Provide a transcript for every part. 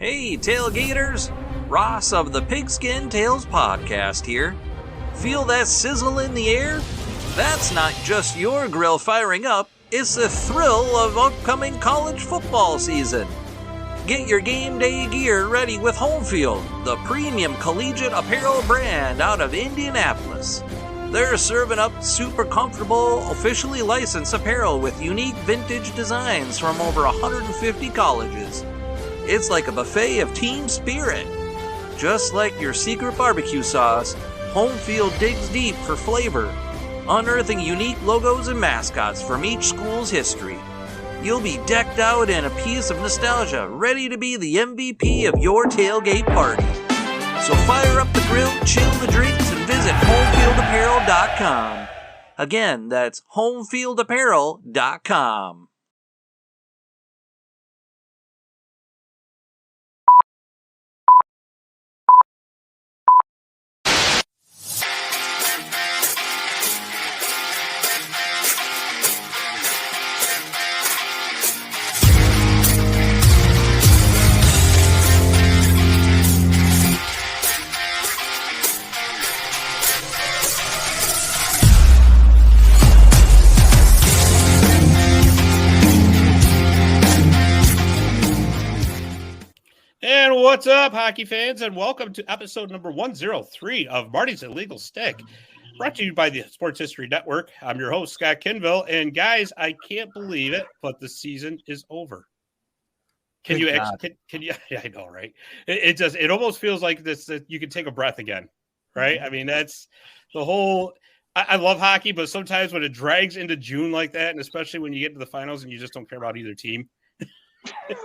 Hey, tailgaters! Ross of the Pigskin Tales podcast here. Feel that sizzle in the air? That's not just your grill firing up, it's the thrill of upcoming college football season. Get your game day gear ready with Home Field, the premium collegiate apparel brand out of Indianapolis. They're serving up super comfortable, officially licensed apparel with unique vintage designs from over 150 colleges. It's like a buffet of team spirit. Just like your secret barbecue sauce, Home Field digs deep for flavor, unearthing unique logos and mascots from each school's history. You'll be decked out in a piece of nostalgia, ready to be the MVP of your tailgate party. So fire up the grill, chill the drinks, and visit homefieldapparel.com. Again, that's homefieldapparel.com. And what's up, hockey fans, and welcome to episode number 103 of Marty's Illegal Stick, brought to you by the Sports History Network. I'm your host, Scott Kinville, and guys, I can't believe it, but the season is over. Can you actually? Can you? Yeah, I know, right? It almost feels like this that you can take a breath again, right? I mean, that's the whole. I love hockey, but sometimes when it drags into June like that, and especially when you get to the finals and you just don't care about either team.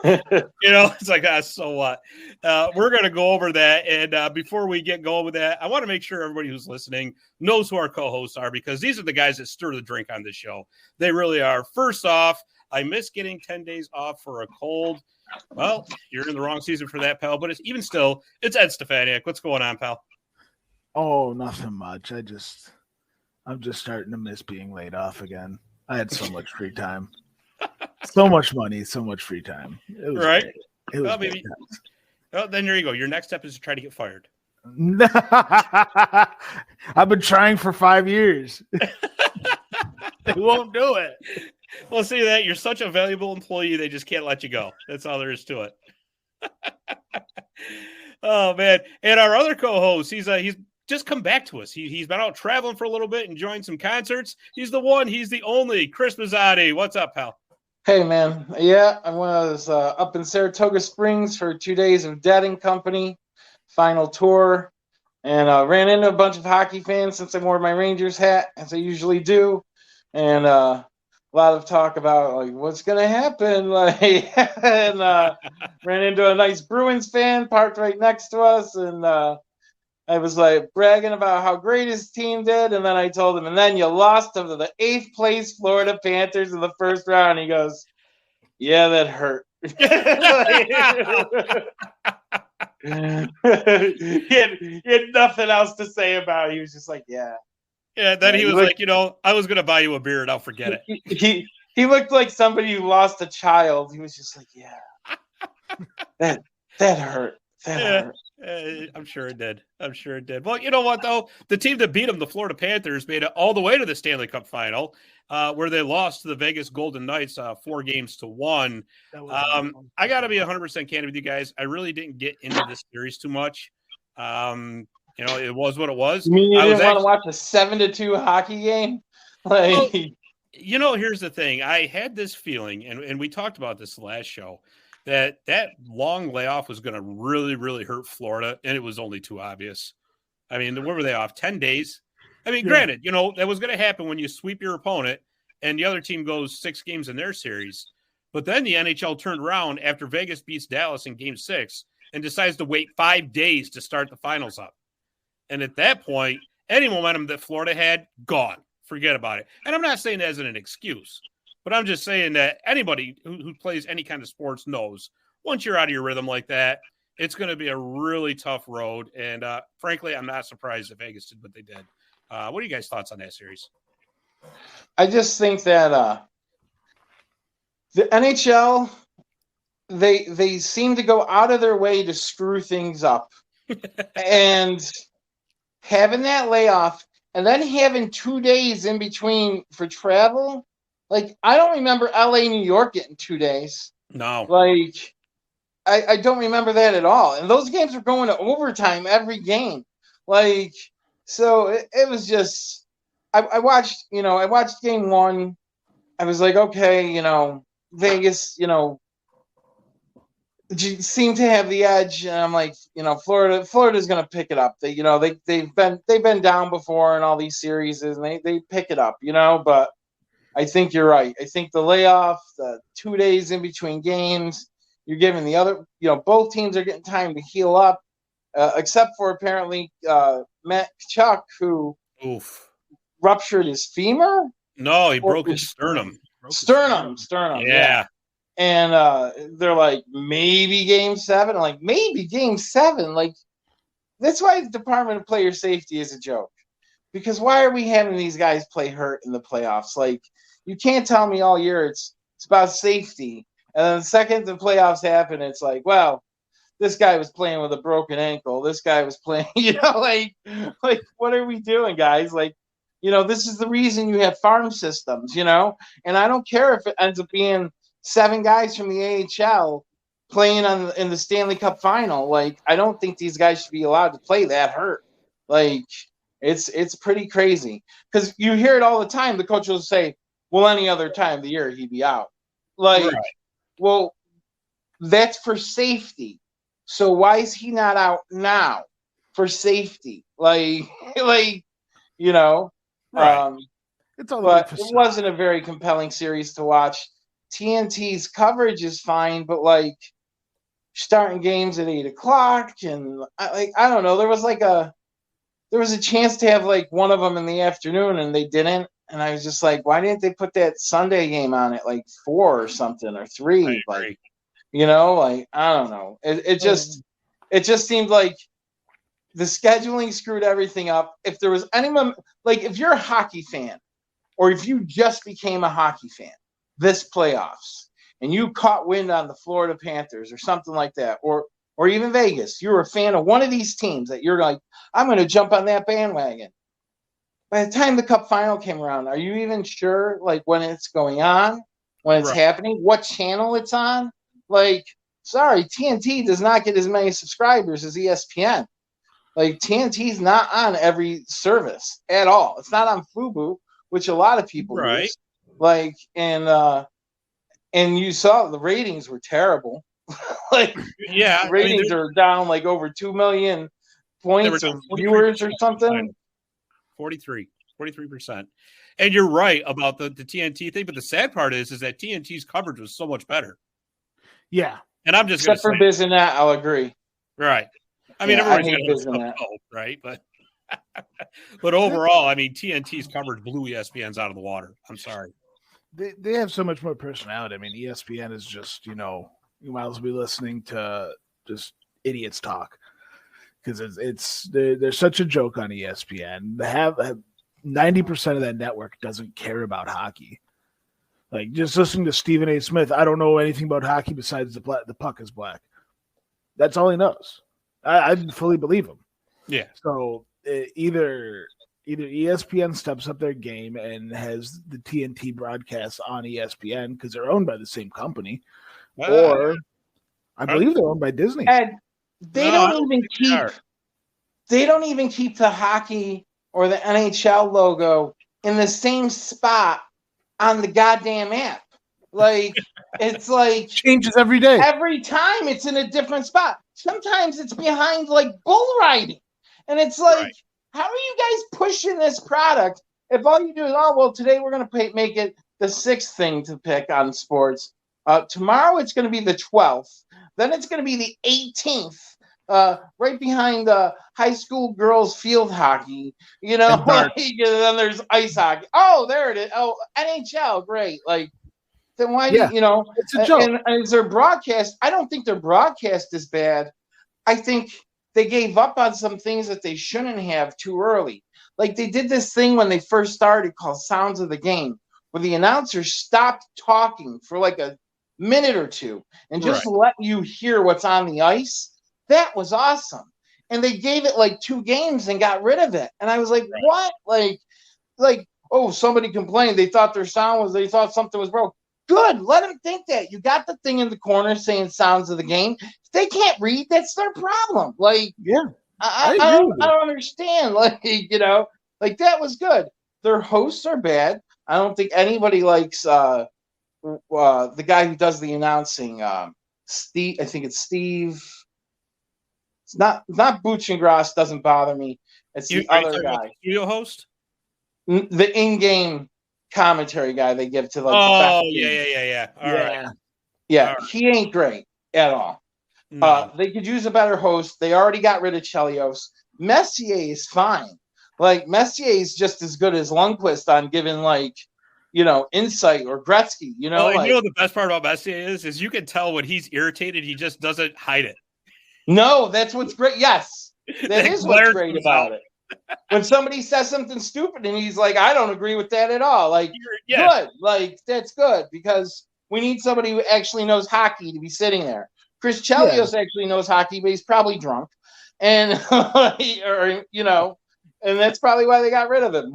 It's like, so what? We're going to go over that. And before we get going with that, I want to make sure everybody who's listening knows who our co-hosts are, because these are the guys that stir the drink on this show. They really are. First off, I miss getting 10 days off for a cold. Well, you're in the wrong season for that, pal. But it's even still, it's Ed Stefaniak. What's going on, pal? Oh, nothing much. I'm just starting to miss being laid off again. I had so much free time. So much money, so much free time. It was right. Great. It was well, then there you go. Your next step is to try to get fired. I've been trying for 5 years. They won't do it. Well, see that you're such a valuable employee, they just can't let you go. That's all there is to it. Oh man! And our other co-host, he's just come back to us. He's been out traveling for a little bit, enjoying some concerts. He's the one. He's the only. Chris Mazzotti. What's up, pal? Hey, man. Yeah, I was up in Saratoga Springs for 2 days of Dead and Company, final tour, and ran into a bunch of hockey fans since I wore my Rangers hat, as I usually do, and a lot of talk about, like, what's going to happen, and ran into a nice Bruins fan parked right next to us, and I was like bragging about how great his team did, and then I told him, and then you lost to the 8th place Florida Panthers in the first round. He goes, "Yeah, that hurt." he had nothing else to say about it. He was just like, "Yeah." Yeah. Then he was like, I was going to buy you a beer, and I'll forget it. He looked like somebody who lost a child. He was just like, "Yeah, that hurt. That hurt." I'm sure it did. Well, you know what, though? The team that beat them, the Florida Panthers, made it all the way to the Stanley Cup Final, where they lost to the Vegas Golden Knights 4-1. I got to be 100% candid with you guys. I really didn't get into this series too much. It was what it was. You mean you didn't want to watch a 7-2 hockey game? Well, here's the thing. I had this feeling, and we talked about this last show, that long layoff was going to really, really hurt Florida, and it was only too obvious. I mean, where were they off? 10 days? I mean, granted, that was going to happen when you sweep your opponent and the other team goes 6 games in their series. But then the NHL turned around after Vegas beats Dallas in Game 6 and decides to wait 5 days to start the finals up. And at that point, any momentum that Florida had, gone. Forget about it. And I'm not saying that as an excuse. But I'm just saying that anybody who plays any kind of sports knows once you're out of your rhythm like that, it's going to be a really tough road. And frankly, I'm not surprised that Vegas did what they did. What are you guys' thoughts on that series? I just think that the NHL they seem to go out of their way to screw things up. And having that layoff and then having 2 days in between for travel, like I don't remember LA, New York getting 2 days. No. Like I don't remember that at all. And those games were going to overtime every game. Like, so it was just, I watched game one. I was like, okay, Vegas, seem to have the edge. And I'm like, Florida's going to pick it up. They've been down before in all these series and they pick it up, but I think you're right. I think the layoff, the 2 days in between games, you're giving the other, both teams are getting time to heal up, except for apparently Matt Chuck, who ruptured his femur. No, he broke his sternum. Sternum. Yeah. And they're like, maybe game 7. I'm like, maybe game 7. Like, that's why the Department of Player Safety is a joke. Because why are we having these guys play hurt in the playoffs? Like, you can't tell me all year it's about safety. And then the second the playoffs happen, it's like, well, this guy was playing with a broken ankle. This guy was playing, like what are we doing, guys? Like, this is the reason you have farm systems, and I don't care if it ends up being 7 guys from the AHL playing in the Stanley Cup Final. Like, I don't think these guys should be allowed to play that hurt. Like, it's pretty crazy because you hear it all the time. The coach will say, well, any other time of the year he'd be out. Like, right. Well, that's for safety. So why is he not out now for safety? Right. It's all but it wasn't a very compelling series to watch. TNT's coverage is fine, but like starting games at 8:00 and I don't know. There was a chance to have like one of them in the afternoon and they didn't. And I was just like, why didn't they put that Sunday game on at like 4 or something or 3? Like, I don't know. It just seemed like the scheduling screwed everything up. If there was anyone, like if you're a hockey fan or if you just became a hockey fan this playoffs and you caught wind on the Florida Panthers or something like that, or even Vegas, you're a fan of one of these teams that you're like, I'm going to jump on that bandwagon. By the time the Cup Final came around, are you even sure, like, when it's going on, when it's happening, what channel it's on? Like, sorry, TNT does not get as many subscribers as ESPN. Like, TNT's not on every service at all. It's not on Fubo, which a lot of people use. Like, and you saw the ratings were terrible. Like, yeah, ratings are down like over 2 million points of viewers or something. 43%. And you're right about the TNT thing, but the sad part is that TNT's coverage was so much better. Yeah. And I'm just except for Bizinet, I'll agree. Right. I mean, everyone's going to hope, right? But overall, I mean, TNT's coverage blew ESPN's out of the water. I'm sorry. They have so much more personality. I mean, ESPN is just, you might as well be listening to just idiots talk. Because they're such a joke on ESPN. They have 90% of that network doesn't care about hockey. Like just listening to Stephen A. Smith, I don't know anything about hockey besides the puck is black. That's all he knows. I fully believe him. Yeah. So either ESPN steps up their game and has the TNT broadcasts on ESPN because they're owned by the same company, or I believe they're owned by Disney. They don't even keep the hockey or the NHL logo in the same spot on the goddamn app. Like it's like changes every day. Every time it's in a different spot. Sometimes it's behind like bull riding. And it's like, how are you guys pushing this product if all you do is, today we're going to make it the 6th thing to pick on sports. Tomorrow it's going to be the 12th. Then it's going to be the 18th, right behind high school girls field hockey. And then there's ice hockey. Oh, there it is. Oh, NHL, great. Like, then why do it's a joke. And is their broadcast? I don't think their broadcast is bad. I think they gave up on some things that they shouldn't have too early. Like they did this thing when they first started called Sounds of the Game, where the announcer stopped talking for like a minute or two and just let you hear what's on the ice. That was awesome. And they gave it like 2 games and got rid of it. And I was like, what? Like, oh, somebody complained. They thought they thought something was broke. Good. Let them think that. You got the thing in the corner saying sounds of the game. If they can't read, that's their problem. Like, yeah, I don't understand. Like, like that was good. Their hosts are bad. I don't think anybody likes the guy who does the announcing. Steve, I think it's Steve. It's not Buchengrass. Doesn't bother me. It's the other guy. Studio host. The in-game commentary guy they give to like. Oh yeah. All right. Yeah, he ain't great at all. No. They could use a better host. They already got rid of Chelios. Messier is fine. Like Messier is just as good as Lundqvist on giving insight, or Gretzky. You know the best part about Messier is you can tell when he's irritated. He just doesn't hide it. No, that's what's great. Yes, that is what's great about it. When somebody says something stupid and he's like, I don't agree with that at all. Like, good. Like, that's good because we need somebody who actually knows hockey to be sitting there. Chris Chelios actually knows hockey, but he's probably drunk. And, and that's probably why they got rid of him.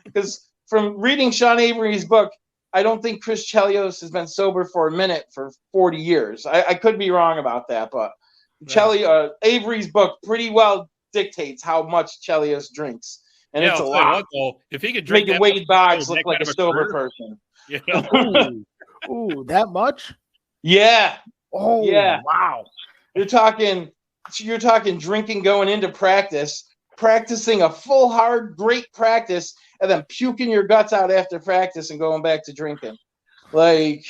Because from reading Sean Avery's book, I don't think Chris Chelios has been sober for a minute for 40 years. I could be wrong about that, but Avery's book pretty well dictates how much Chelios drinks, and it's a lot. If he could drink, making Wade Boggs look like a sober person. Yeah. Ooh, that much? Yeah. Oh, yeah. Wow. You're talking drinking going into practice, practicing a full, hard, great practice, and then puking your guts out after practice and going back to drinking. Like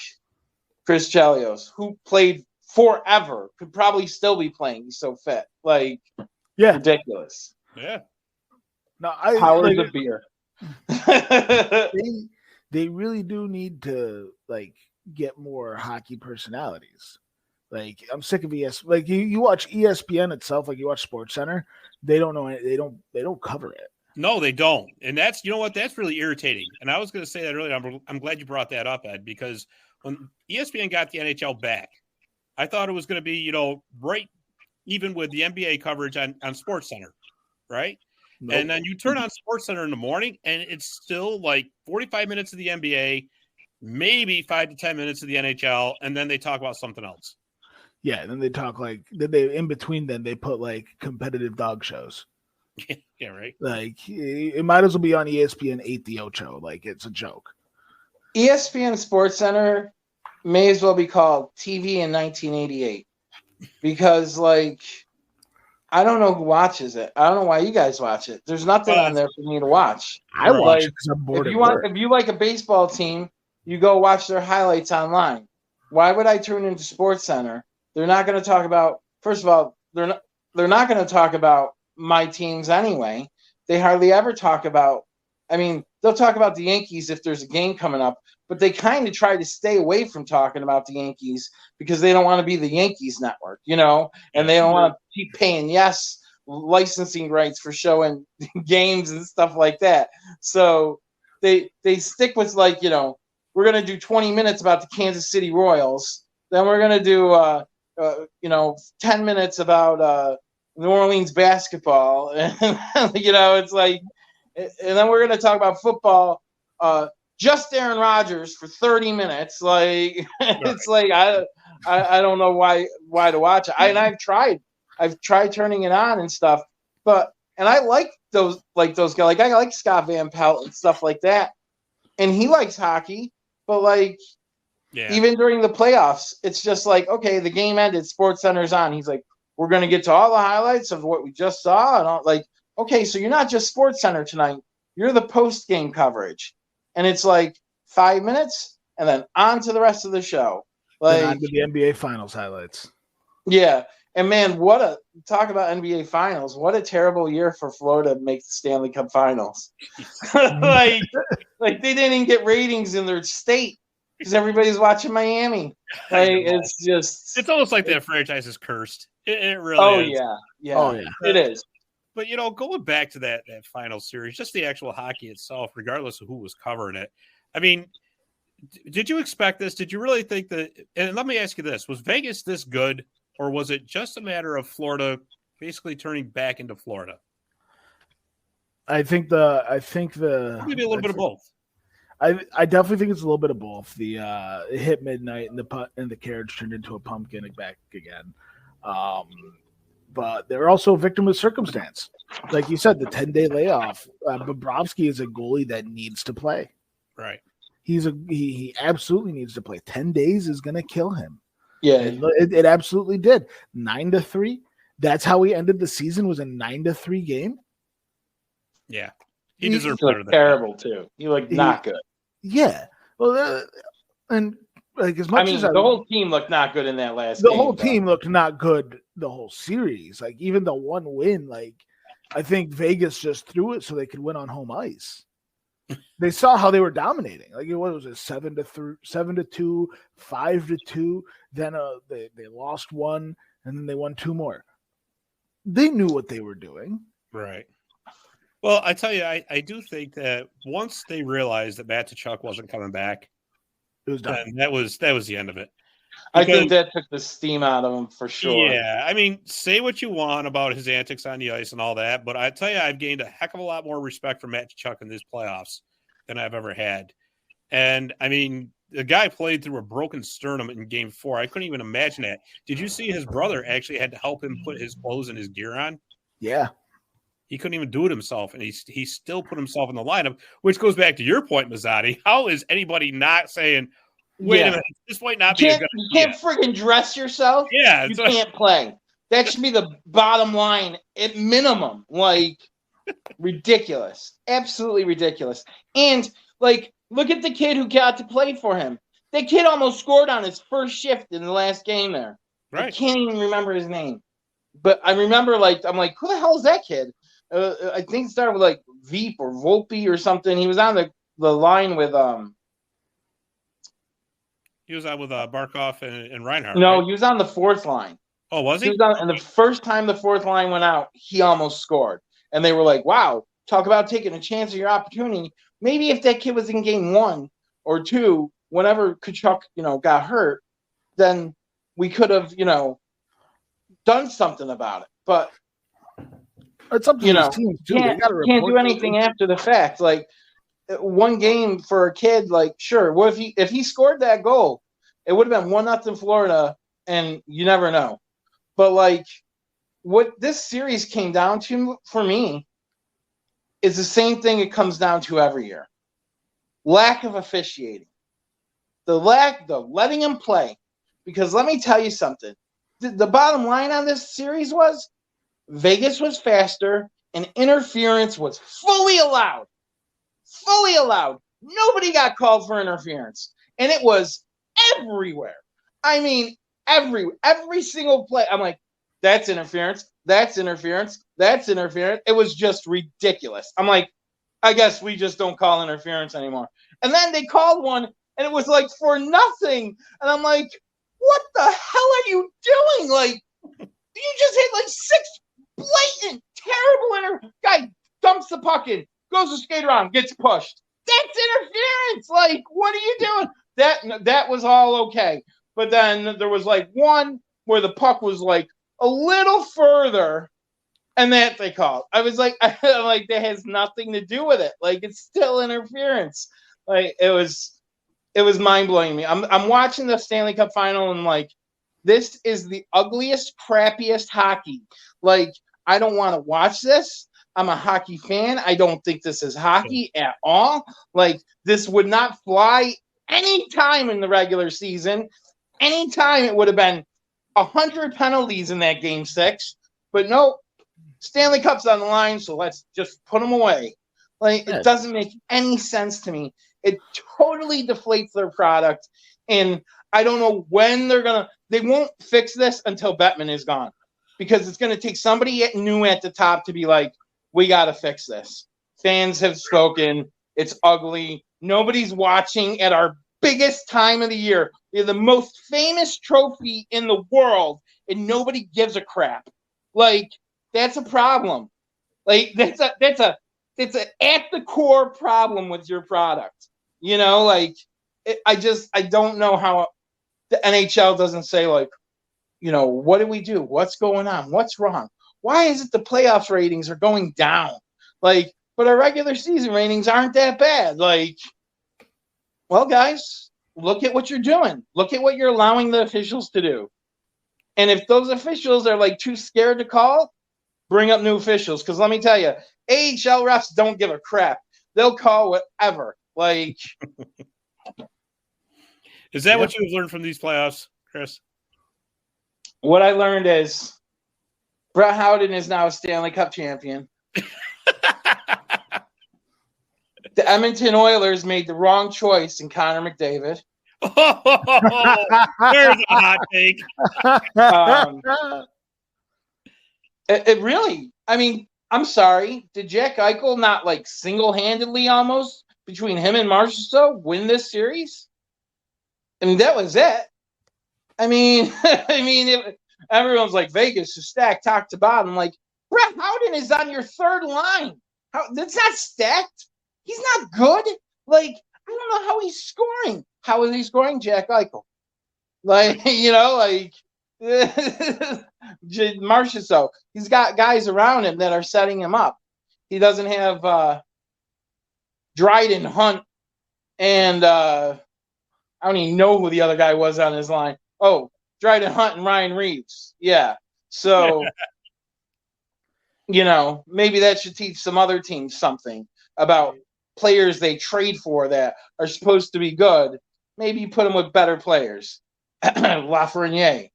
Chris Chelios, who played forever, could probably still be playing. He's so fit. Like, ridiculous. Yeah. No, powers of beer. They really do need to get more hockey personalities. Like, I'm sick of ESPN. Like, you watch ESPN itself, like you watch SportsCenter, they don't know it. They don't cover it. No, they don't. And that's, that's really irritating. And I was going to say that earlier. I'm glad you brought that up, Ed, because when ESPN got the NHL back, I thought it was going to be, right even with the NBA coverage on SportsCenter, right? Nope. And then you turn on SportsCenter in the morning, and it's still like 45 minutes of the NBA, maybe 5 to 10 minutes of the NHL, and then they talk about something else. Yeah, and then they talk in between them, they put competitive dog shows. Yeah, right. Like, it might as well be on ESPN 8 the Ocho. Like, it's a joke. ESPN SportsCenter may as well be called TV in 1988. Because, I don't know who watches it. I don't know why you guys watch it. There's nothing on there for me to watch. I watch it because I'm bored. If you like a baseball team, you go watch their highlights online. Why would I tune into SportsCenter? They're not going to talk about. First of all, they're not going to talk about my teams anyway. They hardly ever talk about. I mean, they'll talk about the Yankees if there's a game coming up, but they kind of try to stay away from talking about the Yankees because they don't want to be the Yankees network, and they don't want to keep paying licensing rights for showing games and stuff like that. So they stick with we're going to do 20 minutes about the Kansas City Royals. Then we're going to do 10 minutes about New Orleans basketball. And, it's like, and then we're going to talk about football, just Aaron Rodgers for 30 minutes. Like, it's like, I don't know why to watch it. I've tried turning it on and stuff, and I like those guys. Like, I like Scott Van Pelt and stuff like that. And he likes hockey, but even during the playoffs, it's just like, okay, the game ended, SportsCenter's on. He's like, we're going to get to all the highlights of what we just saw. And all, okay, so you're not just SportsCenter tonight. You're the post-game coverage. And it's 5 minutes and then on to the rest of the show. On to the NBA Finals highlights. Yeah. And man, talk about NBA Finals. What a terrible year for Florida to make the Stanley Cup Finals. They didn't even get ratings in their state because everybody's watching Miami. It's almost like that franchise is cursed. It really is. Yeah. Oh, yeah. It is. But, going back to that final series, just the actual hockey itself, regardless of who was covering it, I mean, Did you expect this? Did you really think that? And let me ask you this: was Vegas this good, or was it just a matter of Florida basically turning back into Florida? I think the Maybe a little bit of both. I definitely think it's a little bit of both. The it hit midnight and the carriage turned into a pumpkin back again. But they're also a victim of circumstance. Like you said, the 10-day layoff. Bobrovsky is a goalie that needs to play. Right. He absolutely needs to play. 10 days is going to kill him. Yeah, it absolutely did. 9-3. That's how we ended the season. Was a 9-3 game. Yeah, he deserved better. Terrible too. He looked not good. Yeah. Well, and like as much as the whole team looked not good in that last. The whole team looked not good the whole series. Like even the one win, like I think Vegas just threw it so they could win on home ice. They saw how they were dominating. Like what was it, 7-2, 5-2. Then they lost one, and then they won two more. They knew what they were doing. Right. Well, I tell you, I do think that once they realized that Matt Tkachuk wasn't coming back, it was done. That was the end of it. I think that took the steam out of him for sure. Yeah, I mean, say what you want about his antics on the ice and all that, but I tell you, I've gained a heck of a lot more respect for Matt Tkachuk in these playoffs than I've ever had. And I mean, the guy played through a broken sternum in Game 4. I couldn't even imagine that. Did you see his brother actually had to help him put his clothes and his gear on? Yeah. He couldn't even do it himself, and he still put himself in the lineup, which goes back to your point, Mazzotti. How is anybody not saying, wait a minute, this might not be a good idea. You can't freaking dress yourself. Yeah. You can't play. That should be the bottom line at minimum. Like, ridiculous. Absolutely ridiculous. And, like, look at the kid who got to play for him. That kid almost scored on his first shift in the last game there. Right. I can't even remember his name. But I remember, I'm like, who the hell is that kid? I think it started with, like, Veep or Volpe or something. He was on the line with He was out with Barkov and Reinhardt. No, right? He was on the fourth line. Oh, was he? And the first time the fourth line went out, he almost scored. And they were like, wow, talk about taking a chance of your opportunity. Maybe if that kid was in game 1 or 2, whenever Tkachuk, got hurt, then we could have, done something about it. But it's up to these teams too. Can't do anything after the fact. Like, one game for a kid, like, sure. What if he scored that goal? It would have been 1-0 Florida, and you never know. But, like, what this series came down to for me is the same thing it comes down to every year: lack of officiating, the letting him play. Because let me tell you something: the bottom line on this series was Vegas was faster, and interference was fully allowed. Fully allowed. Nobody got called for interference. And it was everywhere. I mean, every single play. I'm like, that's interference. That's interference. That's interference. It was just ridiculous. I'm like, I guess we just don't call interference anymore. And then they called one, and it was like for nothing. And I'm like, what the hell are you doing? Like, you just hit like 6 blatant, terrible guy dumps the puck in. Goes to skate around, gets pushed. That's interference. Like, what are you doing? That was all okay. But then there was like one where the puck was like a little further, and that they called. I was like, that has nothing to do with it. Like, it's still interference. Like, it was mind blowing to me. I'm watching the Stanley Cup Final, and like, this is the ugliest, crappiest hockey. Like, I don't want to watch this. I'm a hockey fan. I don't think this is hockey at all. Like, this would not fly any time in the regular season. Anytime it would have been 100 penalties in that Game 6. But no, Stanley Cup's on the line, so let's just put them away. Like, it doesn't make any sense to me. It totally deflates their product. And I don't know when they won't fix this until Bettman is gone. Because it's going to take somebody new at the top to be like, we got to fix this. Fans have spoken. It's ugly. Nobody's watching at our biggest time of the year. We have the most famous trophy in the world, and nobody gives a crap. Like, that's a problem. Like, that's a at the core problem with your product. Like, I don't know how the NHL doesn't say, like, what do we do? What's going on? What's wrong? Why is it the playoffs ratings are going down? Like, but our regular season ratings aren't that bad. Like, well, guys, look at what you're doing. Look at what you're allowing the officials to do. And if those officials are like too scared to call, bring up new officials. Because let me tell you, AHL refs don't give a crap. They'll call whatever. Like, is that what you've learned from these playoffs, Chris? What I learned is Brett Howden is now a Stanley Cup champion. The Edmonton Oilers made the wrong choice in Connor McDavid. There's a hot take. It really, I mean, I'm sorry. Did Jack Eichel not like single-handedly almost between him and Marchessault win this series? I mean, that was it. I mean, everyone's like, Vegas is stacked top to bottom. Like, Brett Howden is on your third line. That's not stacked. He's not good. Like, I don't know how he's scoring. How is he scoring? Jack Eichel. Like, Marchessault. He's got guys around him that are setting him up. He doesn't have Dryden, Hunt, and I don't even know who the other guy was on his line. Oh, Dryden, Hunt, and Ryan Reeves. Yeah. So, maybe that should teach some other teams something about players they trade for that are supposed to be good. Maybe you put them with better players. Lafreniere.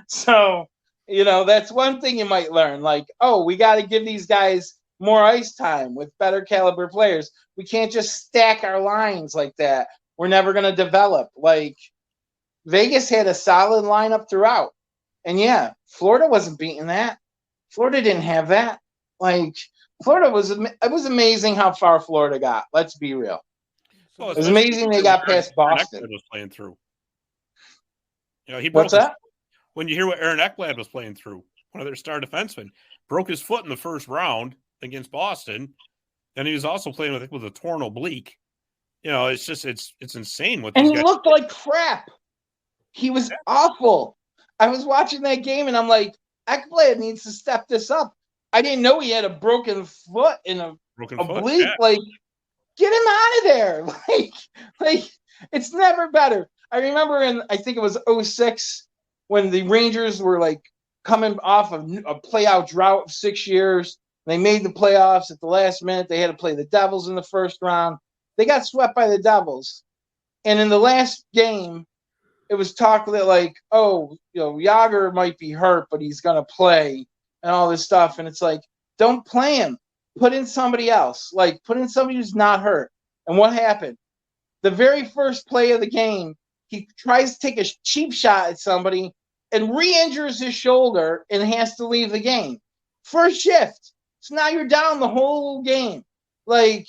So, that's one thing you might learn. Like, we got to give these guys more ice time with better caliber players. We can't just stack our lines like that. We're never going to develop. Like, Vegas had a solid lineup throughout. And yeah, Florida wasn't beating that. Florida didn't have that. Like, Florida it was amazing how far Florida got. Let's be real. It was amazing they got past Boston. Was playing through. What's that? When you hear what Aaron Ekblad was playing through, one of their star defensemen, broke his foot in the first round against Boston, and he was also playing with a torn oblique. It's just it's insane what. And he looked like crap. He was awful. I was watching that game, and I'm like, Ekblad needs to step this up. I didn't know he had a broken foot in a oblique. Yeah. Like, get him out of there. Like it's never better. I remember I think it was 2006 when the Rangers were like coming off of a playoff drought of 6 years. They made the playoffs at the last minute. They had to play the Devils in the first round. They got swept by the Devils. And in the last game, it was talk that like, Jágr might be hurt, but he's going to play and all this stuff. And it's like, don't play him. Put in somebody else. Like, put in somebody who's not hurt. And what happened? The very first play of the game, he tries to take a cheap shot at somebody and re-injures his shoulder and has to leave the game. First shift. So now you're down the whole game. Like,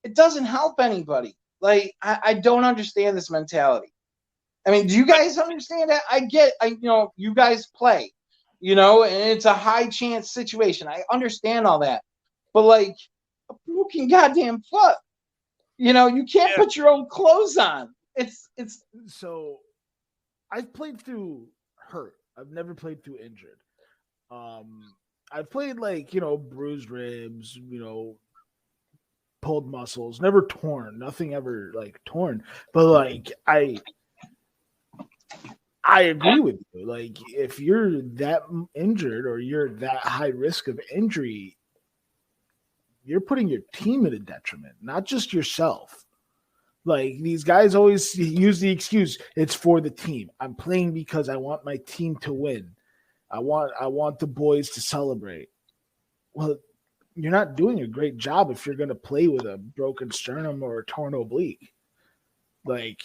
it doesn't help anybody. Like, I don't understand this mentality. I mean, do you guys understand that? You guys play, and it's a high chance situation. I understand all that. But like a broken goddamn foot, you can't put your own clothes on. It's so I've played through hurt. I've never played through injured. I've played like, bruised ribs, pulled muscles, never torn, nothing ever like torn. But like I agree with you. Like if you're that injured or you're that high risk of injury, you're putting your team at a detriment, not just yourself. Like these guys always use the excuse, it's for the team. I'm playing because I want my team to win. I want the boys to celebrate. Well, you're not doing a great job if you're going to play with a broken sternum or a torn oblique. Like,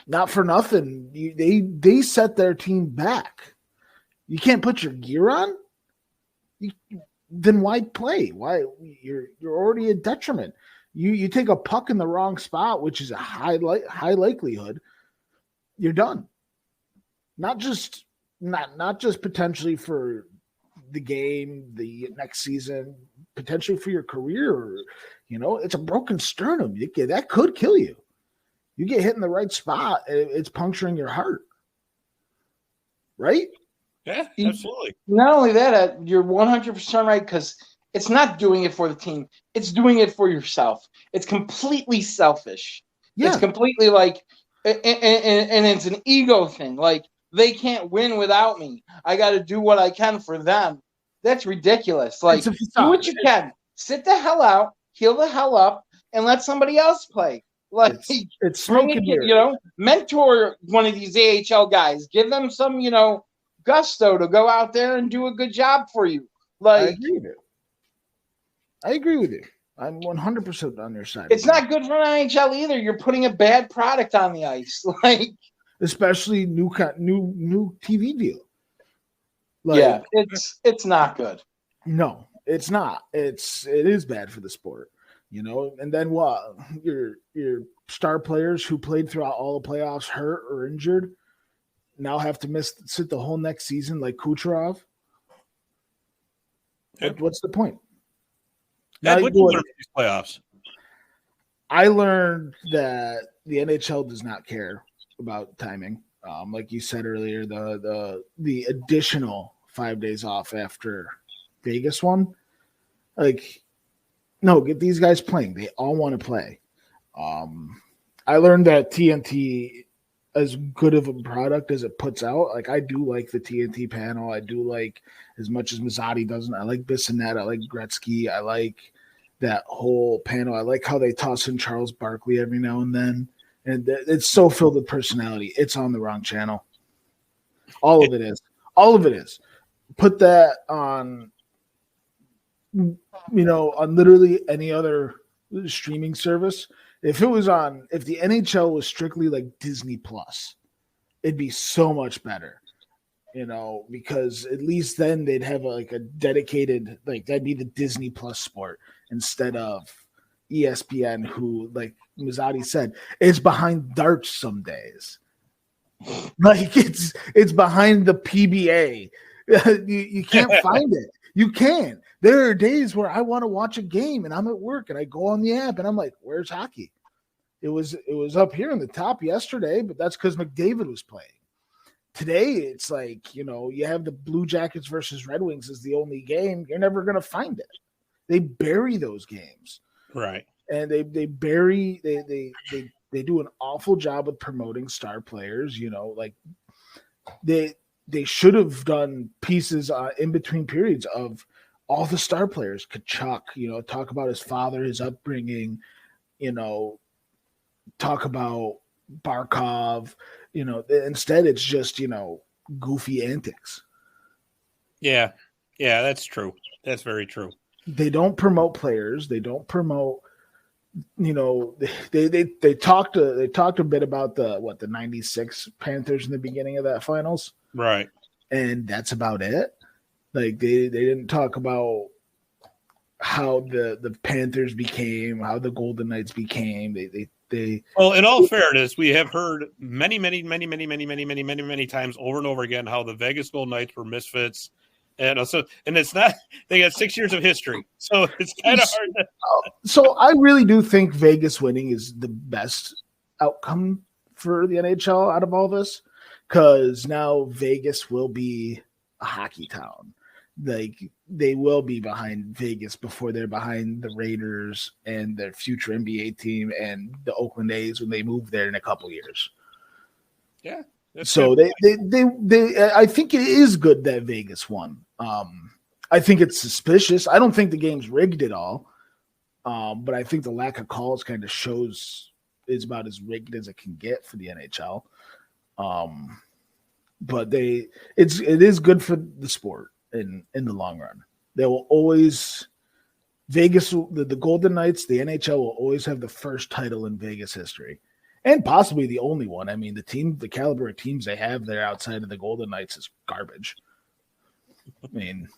not for nothing, they set their team back. You can't put your gear on? Then why play? Why you're already a detriment. You take a puck in the wrong spot, which is a high likelihood, you're done. Not just potentially for the game, the next season, potentially for your career, or, it's a broken sternum. That could kill you. You get hit in the right spot, it's puncturing your heart. Right? Yeah, absolutely. Not only that, you're 100% right, because it's not doing it for the team. It's doing it for yourself. It's completely selfish. Yeah. It's completely and it's an ego thing. Like, they can't win without me. I got to do what I can for them. That's ridiculous. Like, do what you can. Sit the hell out, heal the hell up, and let somebody else play. Like, it's smoking mentor one of these AHL guys. Give them some, gusto to go out there and do a good job for you. Like, I agree with you. I'm 100% on your side. It's not good for an NHL either. You're putting a bad product on the ice, especially new TV deal. It's not good. No, it's not. It is bad for the sport, And then what? Your star players who played throughout all the playoffs, hurt or injured, now have to sit the whole next season, like Kucherov. Yep. What's the point? What did you learn from these playoffs? I learned that the NHL does not care about timing. Like you said earlier, the additional 5 days off after Vegas one, no, get these guys playing. They all want to play. I learned that TNT, as good of a product as it puts out, I do like the TNT panel. I do like, as much as Mazzotti doesn't, I like Bissonnette. I like Gretzky. I like that whole panel. I like how they toss in Charles Barkley every now and then. And it's so filled with personality. It's on the wrong channel. All of it is. All of it is. Put that on, on literally any other streaming service. If the NHL was strictly like Disney Plus, it'd be so much better, because at least then they'd have a dedicated, that'd be the Disney Plus sport instead of ESPN, who, like Mazzotti said, is behind darts some days. It's behind the PBA. You can't find it. You can't. There are days where I want to watch a game and I'm at work and I go on the app and I'm like, where's hockey? It was up here in the top yesterday, but that's because McDavid was playing. Today, it's you have the Blue Jackets versus Red Wings as the only game. You're never going to find it. They bury those games. Right. And they do an awful job with promoting star players, they should have done pieces in between periods of all the star players. Kachuk, talk about his father, his upbringing, talk about Barkov, instead it's just, goofy antics. Yeah, that's true. That's very true. They don't promote players. They don't promote, they talked a bit about the 96 Panthers in the beginning of that finals. Right. And that's about it. They didn't talk about how the Panthers became, how the Golden Knights became. Well, in all fairness, we have heard many times over and over again how the Vegas Golden Knights were misfits. And it's not, they got 6 years of history. So it's kind of hard to. So I really do think Vegas winning is the best outcome for the NHL out of all this, because now Vegas will be a hockey town. They will be behind Vegas before they're behind the Raiders and their future NBA team and the Oakland A's when they move there in a couple years. Yeah. So they I think it is good that Vegas won. I think it's suspicious. I don't think the game's rigged at all. But I think the lack of calls kind of shows it's about as rigged as it can get for the NHL. But it is good for the sport in the long run. They will always Vegas, the Golden Knights, the NHL will always have the first title in Vegas history. And possibly the only one. I mean, the caliber of teams they have there outside of the Golden Knights is garbage. I mean,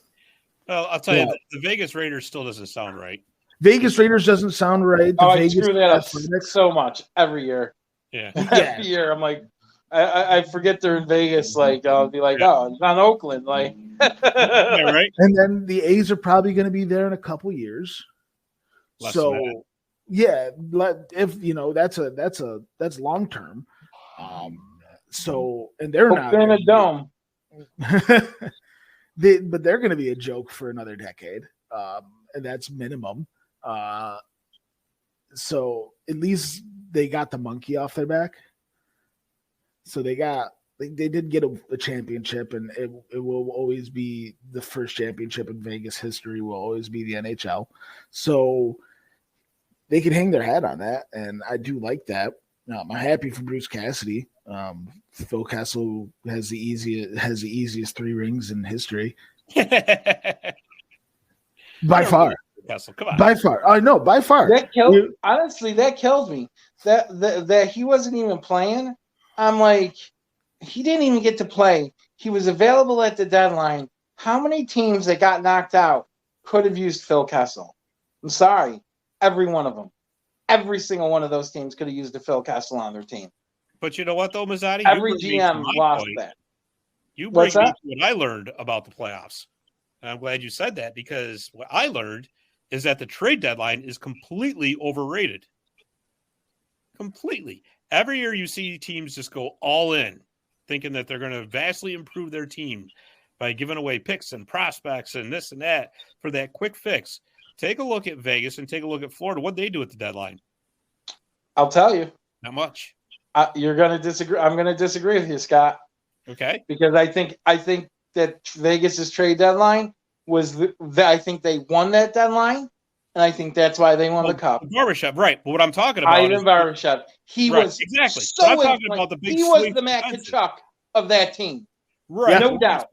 well, I'll tell you, the Vegas Raiders still doesn't sound right. Vegas Raiders doesn't sound right. I screw that up so much every year. Yeah. Every year, I'm like, I forget they're in Vegas. Like I'll be like, oh, it's not Oakland. Like, Yeah, right. And then the A's are probably going to be there in a couple years. Less than that. So yeah, if that's long term. So and they're not in a dome. but they're going to be a joke for another decade, and that's minimum. So at least they got the monkey off their back. So they did get a championship, and it will always be the first championship in Vegas history. Will always be the NHL. So they can hang their hat on that, and I do like that. I'm happy for Bruce Cassidy. Phil Kessel has the easiest 3 rings in history. By far. Kessel, come on. By far. I know, by far. Honestly, that kills me. That he wasn't even playing. I'm like, he didn't even get to play. He was available at the deadline. How many teams that got knocked out could have used Phil Kessel? I'm sorry. Every one of them. Every single one of those teams could have used a Phil Kessel on their team. But you know what, though, Mazzotti? Every GM lost that. You bring me what I learned about the playoffs. And I'm glad you said that, because what I learned is that the trade deadline is completely overrated. Completely. Every year you see teams just go all in, thinking that they're going to vastly improve their team by giving away picks and prospects and this and that for that quick fix. Take a look at Vegas and take a look at Florida. What they do at the deadline? I'll tell you. Not much. You're going to disagree. I'm going to disagree with you, Scott. Okay. Because I think that Vegas's trade deadline was I think they won that deadline, and I think that's why they won the cup. Barbashev, right? But what I'm talking about, Ivan Barbashev, he was exactly. So I'm talking about the big. He was the Matt Tkachuk of that team, right? No doubt.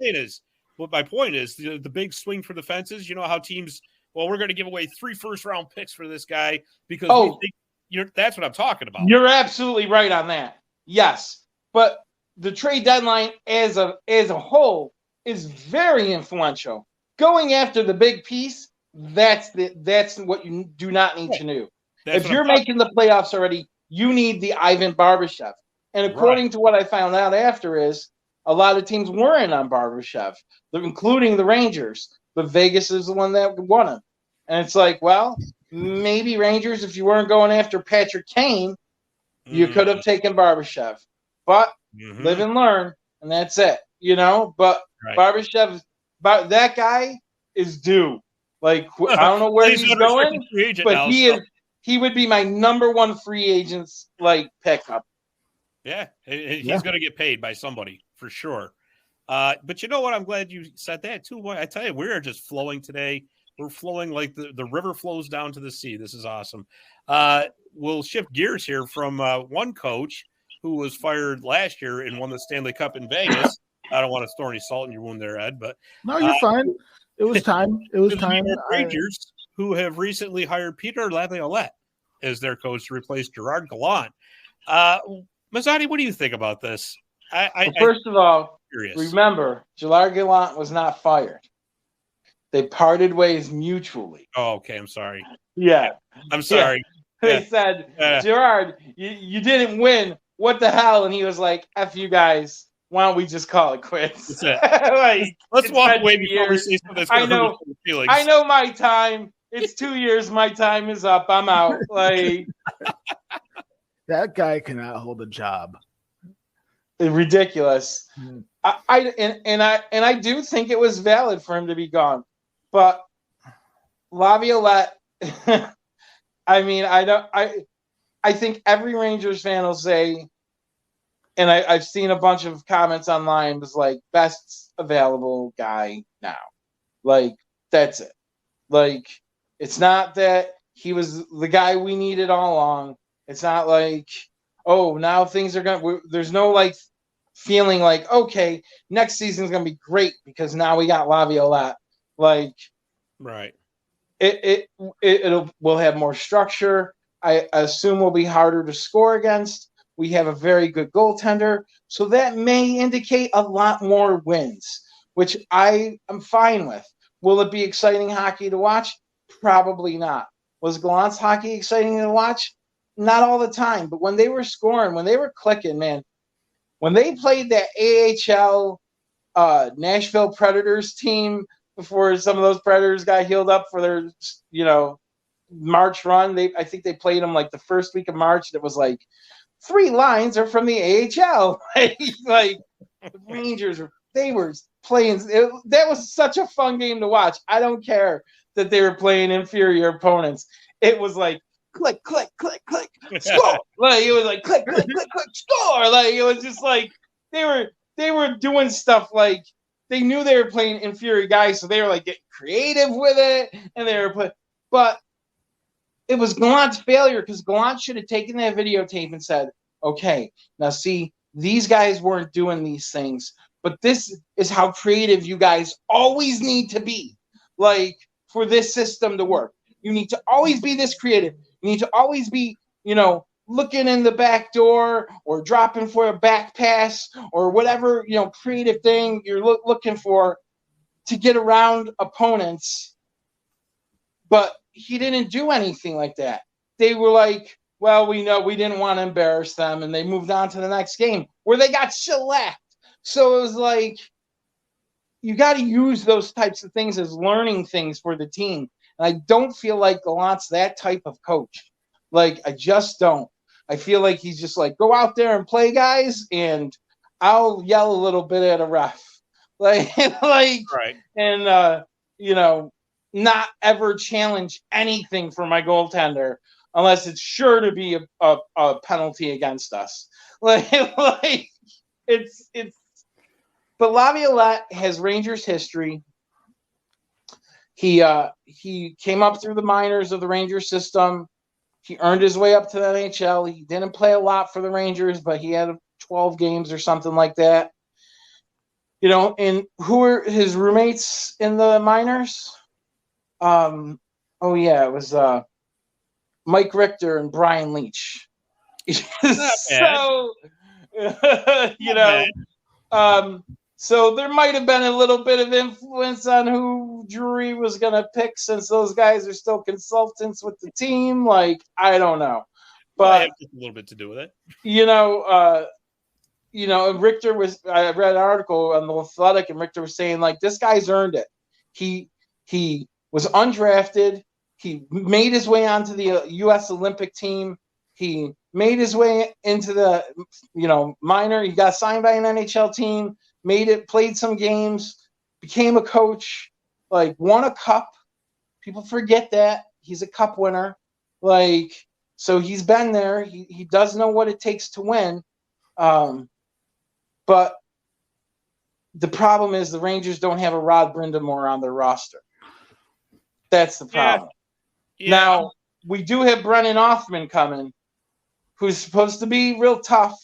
My point is the big swing for the fences. You know how teams. Well, we're going to give away 3 first-round picks for this guy because we think that's what I'm talking about. You're absolutely right on that. Yes, but the trade deadline as a whole is very influential. Going after the big piece, that's what you do not need to do. If you're making the playoffs already, you need the Ivan Barbashev. And according to what I found out after is a lot of teams weren't on Barbashev, including the Rangers. But Vegas is the one that won him. And it's like, well, maybe Rangers, if you weren't going after Patrick Kane, you could have taken Barbashev. But live and learn, and that's it. But Barbashev, that guy is due. Like, I don't know where he's going, but he would be my number 1 free agent's pickup. Yeah, he's going to get paid by somebody for sure. But you know what? I'm glad you said that too. Boy, I tell you, we are just flowing today. We're flowing like the river flows down to the sea. This is awesome. We'll shift gears here from one coach who was fired last year and won the Stanley Cup in Vegas. I don't want to throw any salt in your wound there, Ed, but no, you're fine. It was time. It was time. Rangers, who have recently hired Peter Laviolette as their coach to replace Gerard Gallant. Mazzotti, what do you think about this? First of all, remember, Gerard Gallant was not fired. They parted ways mutually. Oh, okay. I'm sorry. Yeah. I'm sorry. Yeah. They said, Gerard, you didn't win. What the hell? And he was like, F you guys. Why don't we just call it quits? That's it. Let's walk away before we say something that's going to hurt your feelings. I know my time. It's 2 years. My time is up. I'm out. That guy cannot hold a job. Ridiculous. I do think it was valid for him to be gone, but Laviolette. I think every Rangers fan will say, and I've seen a bunch of comments online, was like best available guy now. That's it. It's not that he was the guy we needed all along. It's not like, oh, now things are there's no feeling like, okay, next season's gonna be great because now we got Laviolette. Right. We'll have more structure. I assume we'll be harder to score against. We have a very good goaltender, so that may indicate a lot more wins, which I am fine with. Will it be exciting hockey to watch? Probably not. Was Gallant's hockey exciting to watch? Not all the time, but when they were scoring, when they were clicking, man, when they played that AHL Nashville Predators team before some of those Predators got healed up for their, March run. I think they played them like the first week of March. That was like 3 lines are from the AHL. like the Rangers, they were playing. That was such a fun game to watch. I don't care that they were playing inferior opponents. It was like click, click, click, click, score. Like it was like click, click, click, click, score. Like it was just like they were doing stuff like they knew they were playing inferior guys, so they were like getting creative with it, and they were but it was Gallant's failure because Gallant should have taken that videotape and said, okay, now see, these guys weren't doing these things, but this is how creative you guys always need to be, like, for this system to work. You need to always be this creative. You need to always be, looking in the back door or dropping for a back pass or whatever, creative thing you're looking for to get around opponents. But he didn't do anything like that. They were like, well, we know we didn't want to embarrass them, and they moved on to the next game where they got shellacked. So it was like, you got to use those types of things as learning things for the team. And I don't feel like Gallant's that type of coach. Like, I just don't. I feel like he's just like, go out there and play, guys, and I'll yell a little bit at a ref. Right. And, not ever challenge anything for my goaltender unless it's sure to be a penalty against us. But Laviolette has Rangers history. He came up through the minors of the Rangers system. He earned his way up to the NHL. He didn't play a lot for the Rangers, but he had 12 games or something like that. And who were his roommates in the minors? It was Mike Richter and Brian Leach. So there might have been a little bit of influence on who Drury was going to pick, since those guys are still consultants with the team. Like, I don't know, but I have a little bit to do with it. Richter was. I read an article on the Athletic, and Richter was saying, like, this guy's earned it. He was undrafted. He made his way onto the U.S. Olympic team. He made his way into the, minor. He got signed by an NHL team, played some games, became a coach, like, won a cup. People forget that. He's a cup winner. Like, so he's been there. He does know what it takes to win. But the problem is the Rangers don't have a Rod Brindamore on their roster. That's the problem. Yeah. Now, we do have Brennan Othman coming, who's supposed to be real tough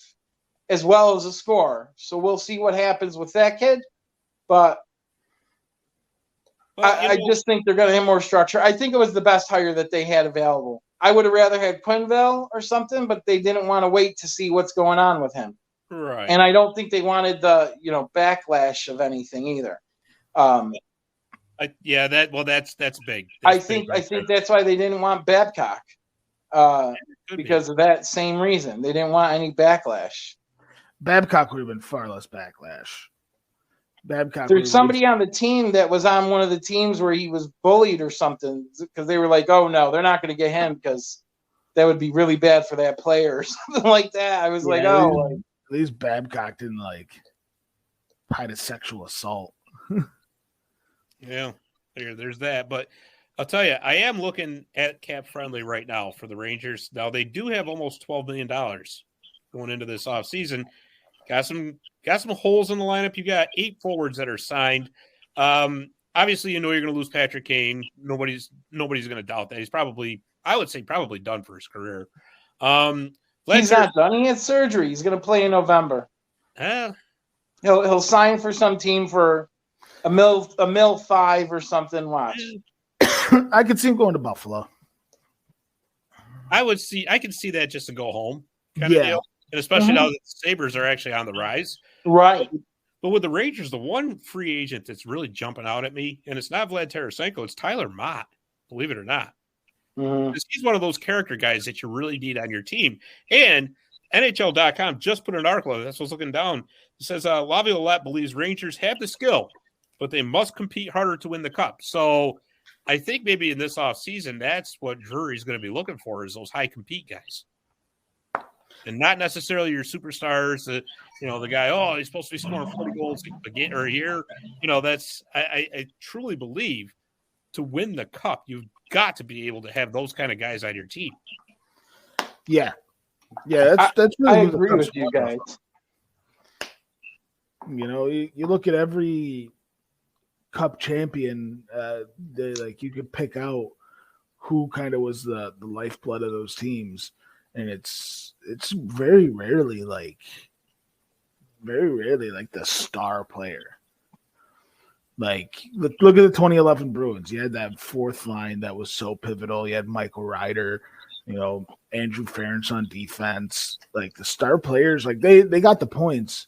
as well as a scorer. So we'll see what happens with that kid. But I just think they're going to have more structure. I think it was the best hire that they had available. I would have rather had Quenneville or something, but they didn't want to wait to see what's going on with him. Right. And I don't think they wanted the, backlash of anything either. That's big. I think that's why they didn't want Babcock, because of that same reason. They didn't want any backlash. Babcock would have been far less backlash. There's somebody on the team that was on one of the teams where he was bullied or something, because they were like, oh, no, they're not going to get him because that would be really bad for that player or something like that. I was at least Babcock didn't hide a sexual assault. Yeah, there's that. But I'll tell you, I am looking at cap friendly right now for the Rangers. Now, they do have almost $12 million going into this offseason. Got some holes in the lineup. You got 8 forwards that are signed. Obviously, you're going to lose Patrick Kane. Nobody's going to doubt that. He's probably done for his career. He's not done. He had surgery. He's going to play in November. He'll sign for some team for a mil 5 or something. Watch. I could see him going to Buffalo. I can see that just to go home kind of deal. And especially now that the Sabres are actually on the rise. Right. But with the Rangers, the one free agent that's really jumping out at me, and it's not Vlad Tarasenko, it's Tyler Mott, believe it or not. He's one of those character guys that you really need on your team. And NHL.com just put an article on this. I was looking down. It says Laviolette believes Rangers have the skill, but they must compete harder to win the cup. So I think maybe in this offseason, that's what Drury's going to be looking for, is those high compete guys. And not necessarily your superstars, the guy, he's supposed to be scoring 40 goals a game or a year. That's I truly believe to win the cup, you've got to be able to have those kind of guys on your team. Yeah. Yeah, that's really I agree with you guys. You look at every cup champion, you could pick out who kind of was the lifeblood of those teams. And it's very rarely like the star player. Like, look at the 2011 Bruins. You had that fourth line that was so pivotal. You had Michael Ryder, Andrew Ference on defense. Like, the star players, like they got the points,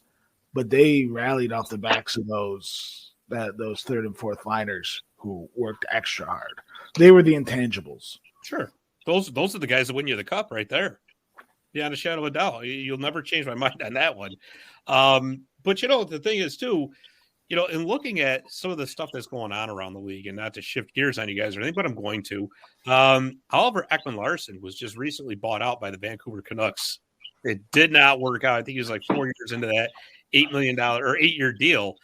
but they rallied off the backs of those third and fourth liners who worked extra hard. They were the intangibles. Sure. Those are the guys that win you the cup right there. Beyond a shadow of a doubt. You'll never change my mind on that one. But the thing is too, in looking at some of the stuff that's going on around the league, and not to shift gears on you guys or anything, but I'm going to. Oliver Ekman-Larsson was just recently bought out by the Vancouver Canucks. It did not work out. I think he was like 4 years into that $8 million or 8-year deal.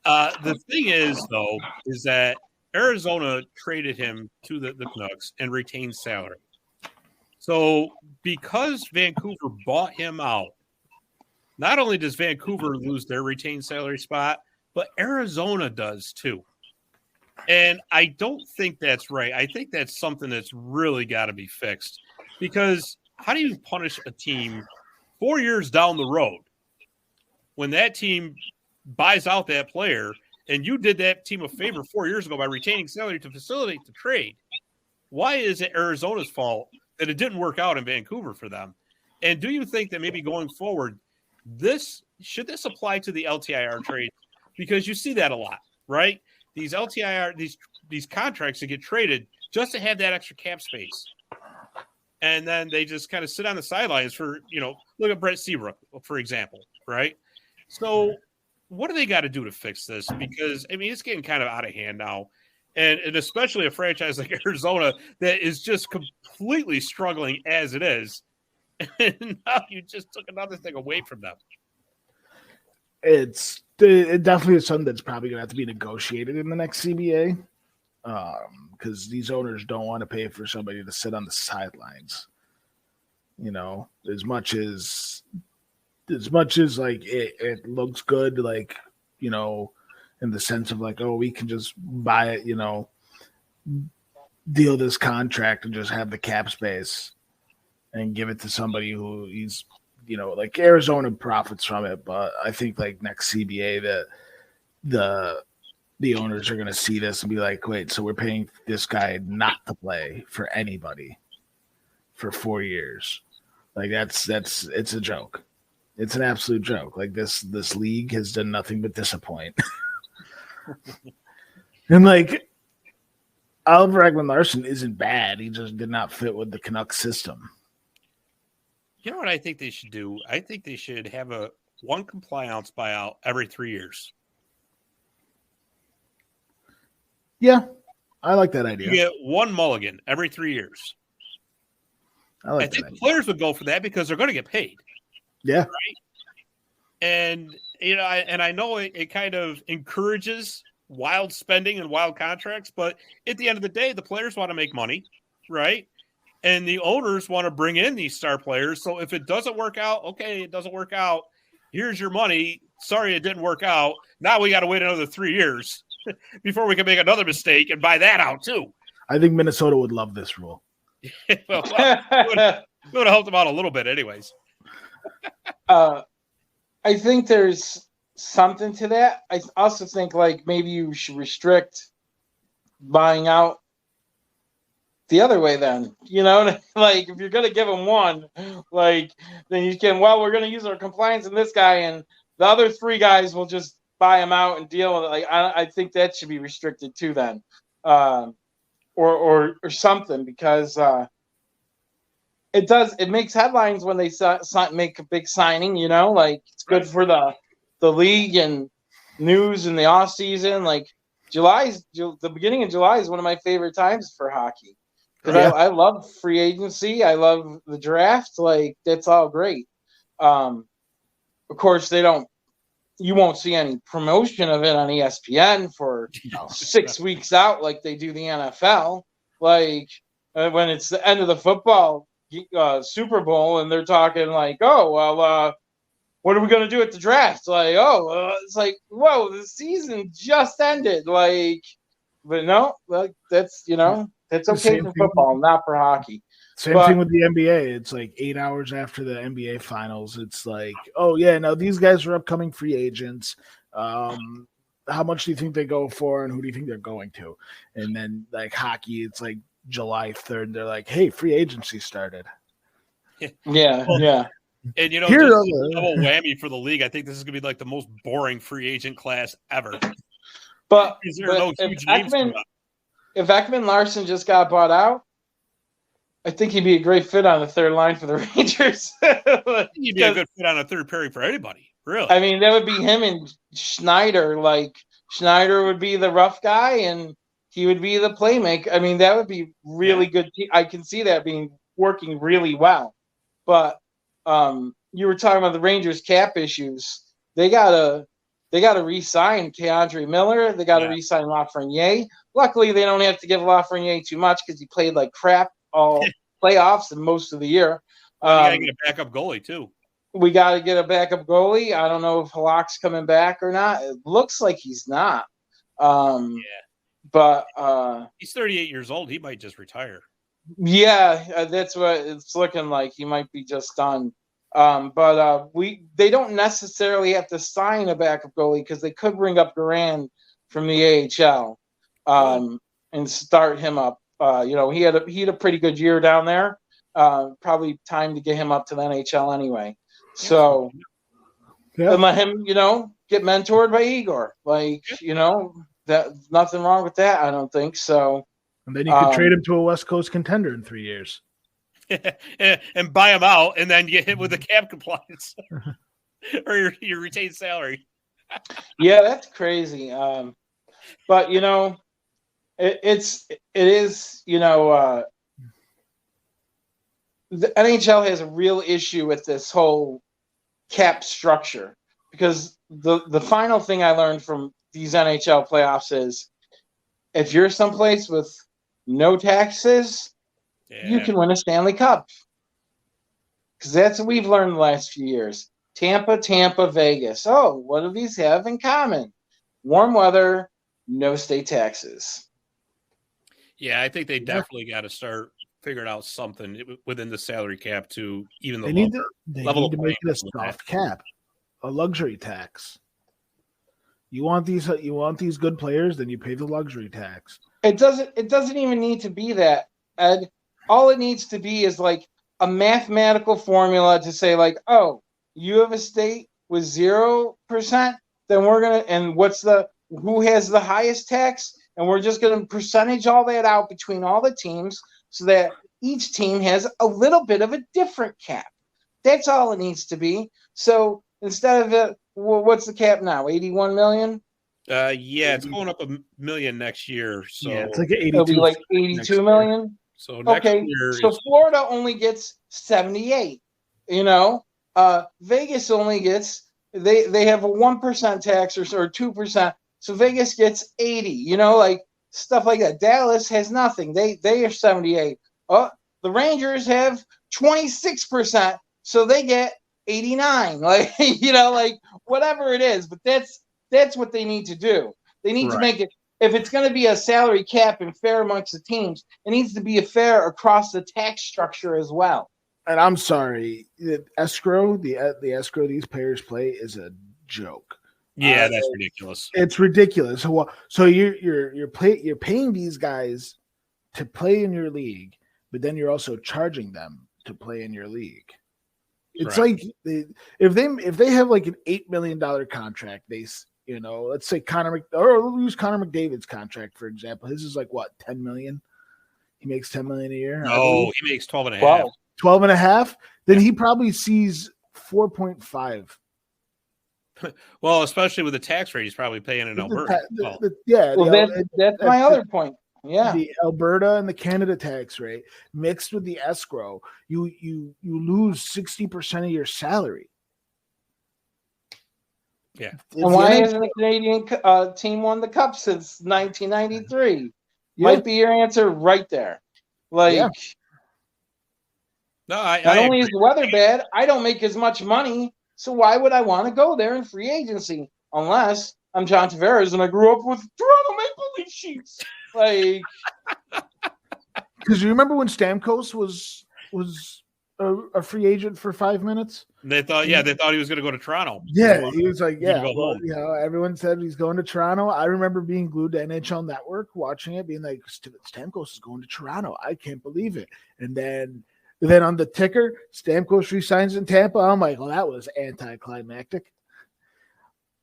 The thing is, though, is that Arizona traded him to the Canucks and retained salary. So because Vancouver bought him out, not only does Vancouver lose their retained salary spot, but Arizona does too. And I don't think that's right. I think that's something that's really got to be fixed, because how do you punish a team 4 years down the road when that team buys out that player and you did that team a favor 4 years ago by retaining salary to facilitate the trade? Why is it Arizona's fault that it didn't work out in Vancouver for them? And do you think that maybe going forward, should this apply to the LTIR trade? Because you see that a lot, right? These LTIR, these contracts that get traded just to have that extra cap space. And then they just kind of sit on the sidelines for, look at Brett Seabrook, for example, right? So what do they got to do to fix this? Because, it's getting kind of out of hand now. And especially a franchise like Arizona that is just completely struggling as it is. And now you just took another thing away from them. It definitely is something that's probably going to have to be negotiated in the next CBA, because these owners don't want to pay for somebody to sit on the sidelines. As much as like it looks good, like, in the sense of like, we can just buy it, deal this contract and just have the cap space and give it to somebody who he's, like Arizona profits from it. But I think like next CBA that the owners are going to see this and be like, wait, so we're paying this guy not to play for anybody for 4 years. Like it's a joke. It's an absolute joke. Like this league has done nothing but disappoint. And like Oliver Ekman-Larsson isn't bad. He just did not fit with the Canucks system. You know what I think they should do? I think they should have a 1 compliance buyout every 3 years. Yeah, I like that idea. You get 1 mulligan every 3 years. I think players would go for that because they're going to get paid. Yeah. Right? And, I know it kind of encourages wild spending and wild contracts, but at the end of the day, the players want to make money, right? And the owners want to bring in these star players. So if it doesn't work out, okay, it doesn't work out. Here's your money. Sorry, it didn't work out. Now we got to wait another 3 years before we can make another mistake and buy that out too. I think Minnesota would love this rule. Well, we would have helped them out a little bit anyways. I think there's something to that. I also think like maybe you should restrict buying out the other way then, like if you're going to give them 1, like then you can, we're going to use our compliance in this guy and the other 3 guys will just buy him out and deal with it. Like, I think that should be restricted too then, or something, because it does. It makes headlines when they make a big signing. Like it's good for the league and news in the off season. Like the beginning of July is one of my favorite times for hockey because I love free agency. I love the draft. Like that's all great. Of course, you won't see any promotion of it on ESPN for 6 weeks out like they do the NFL. Like when it's the end of the football Super Bowl and they're talking like, oh, well, what are we going to do at the draft? Like, it's like, whoa, the season just ended. Like, but no, like that's, that's okay for football, not for hockey. Same thing with the NBA. It's like 8 hours after the NBA finals. It's like, oh, yeah, now these guys are upcoming free agents. How much do you think they go for and who do you think they're going to? And then, like, hockey, it's like July 3rd. They're like, hey, free agency started. Yeah. And, just a double whammy for the league. I think this is going to be, like, the most boring free agent class ever. But there are no huge names coming up. If Ekman Larson just got bought out, I think he'd be a great fit on the third line for the Rangers. He'd be a good fit on a third pairing for anybody, really. I mean, that would be him and Schneider. Like, Schneider would be the rough guy, and he would be the playmaker. I mean, that would be really good. I can see that working really well. But you were talking about the Rangers' cap issues. They gotta re-sign Keandre Miller. They gotta re-sign Lafreniere. Luckily, they don't have to give Lafreniere too much because he played like crap all playoffs and most of the year. We got to get a backup goalie, too. We got to get a backup goalie. I don't know if Halak's coming back or not. It looks like he's not. But he's 38 years old. He might just retire. Yeah, that's what it's looking like. He might be just done. But they don't necessarily have to sign a backup goalie because they could bring up Duran from the AHL and start him up. He had a pretty good year down there. Probably time to get him up to the NHL anyway. So and let him, get mentored by Igor. Like, that nothing wrong with that. I don't think so. And then you could trade him to a West Coast contender in 3 years. And buy him out and then get hit with the cap compliance or your retained salary. Yeah, that's crazy. But it is, the NHL has a real issue with this whole cap structure because the final thing I learned from these NHL playoffs is if you're someplace with no taxes, you can win a Stanley Cup. Because that's what we've learned the last few years. Tampa, Vegas. Oh, what do these have in common? Warm weather, no state taxes. Yeah, I think they definitely got to start figuring out something within the salary cap to even the they need to make it a soft cap, a luxury tax. You want these good players, then you pay the luxury tax. It doesn't even need to be that, Ed. All it needs to be is like a mathematical formula to say like, oh, you have a state with 0%, then we're gonna who has the highest tax, and we're just gonna percentage all that out between all the teams so that each team has a little bit of a different cap. That's all it needs to be. So instead of what's the cap now? 81 million? It's going up $1 million next year. So yeah, it's like 82. It'll be like 82 million. So next year, Florida only gets 78. Vegas only gets they have a 1% tax or 2%. So Vegas gets 80. Like stuff like that. Dallas has nothing. They are 78. Oh, the Rangers have 26%, so they get 89. Like like whatever it is. But that's what they need to do. They need to make it. If it's going to be a salary cap and fair amongst the teams, it needs to be fair across the tax structure as well. And I'm sorry, the escrow these players play is a joke. Yeah, that's ridiculous. It's ridiculous. So you're paying these guys to play in your league, but then you're also charging them to play in your league. It's like if they have like an $8 million contract, let's say we'll use Connor McDavid's contract for example. His is like what, $10 million? He makes $10 million a year. No, he makes 12.5. 12 and a half, then he probably sees 4.5. Well, especially with the tax rate, he's probably paying in Alberta. That's my other point. Yeah, the Alberta and the Canada tax rate mixed with the escrow, you lose 60% of your salary. Yeah. And why hasn't a Canadian team won the cup since 1993? Might be your answer right there. Not only is the weather bad, I don't make as much money. So why would I want to go there in free agency? Unless I'm John Tavares and I grew up with Toronto Maple Leaf sheets. Because you remember when Stamkos was a free agent for 5 minutes? They thought he was going to go to Toronto. Yeah, he was like, everyone said he's going to Toronto. I remember being glued to NHL Network, watching it, being like, Stamkos is going to Toronto. I can't believe it. And then on the ticker, Stamkos resigns in Tampa. I'm like, well, that was anticlimactic.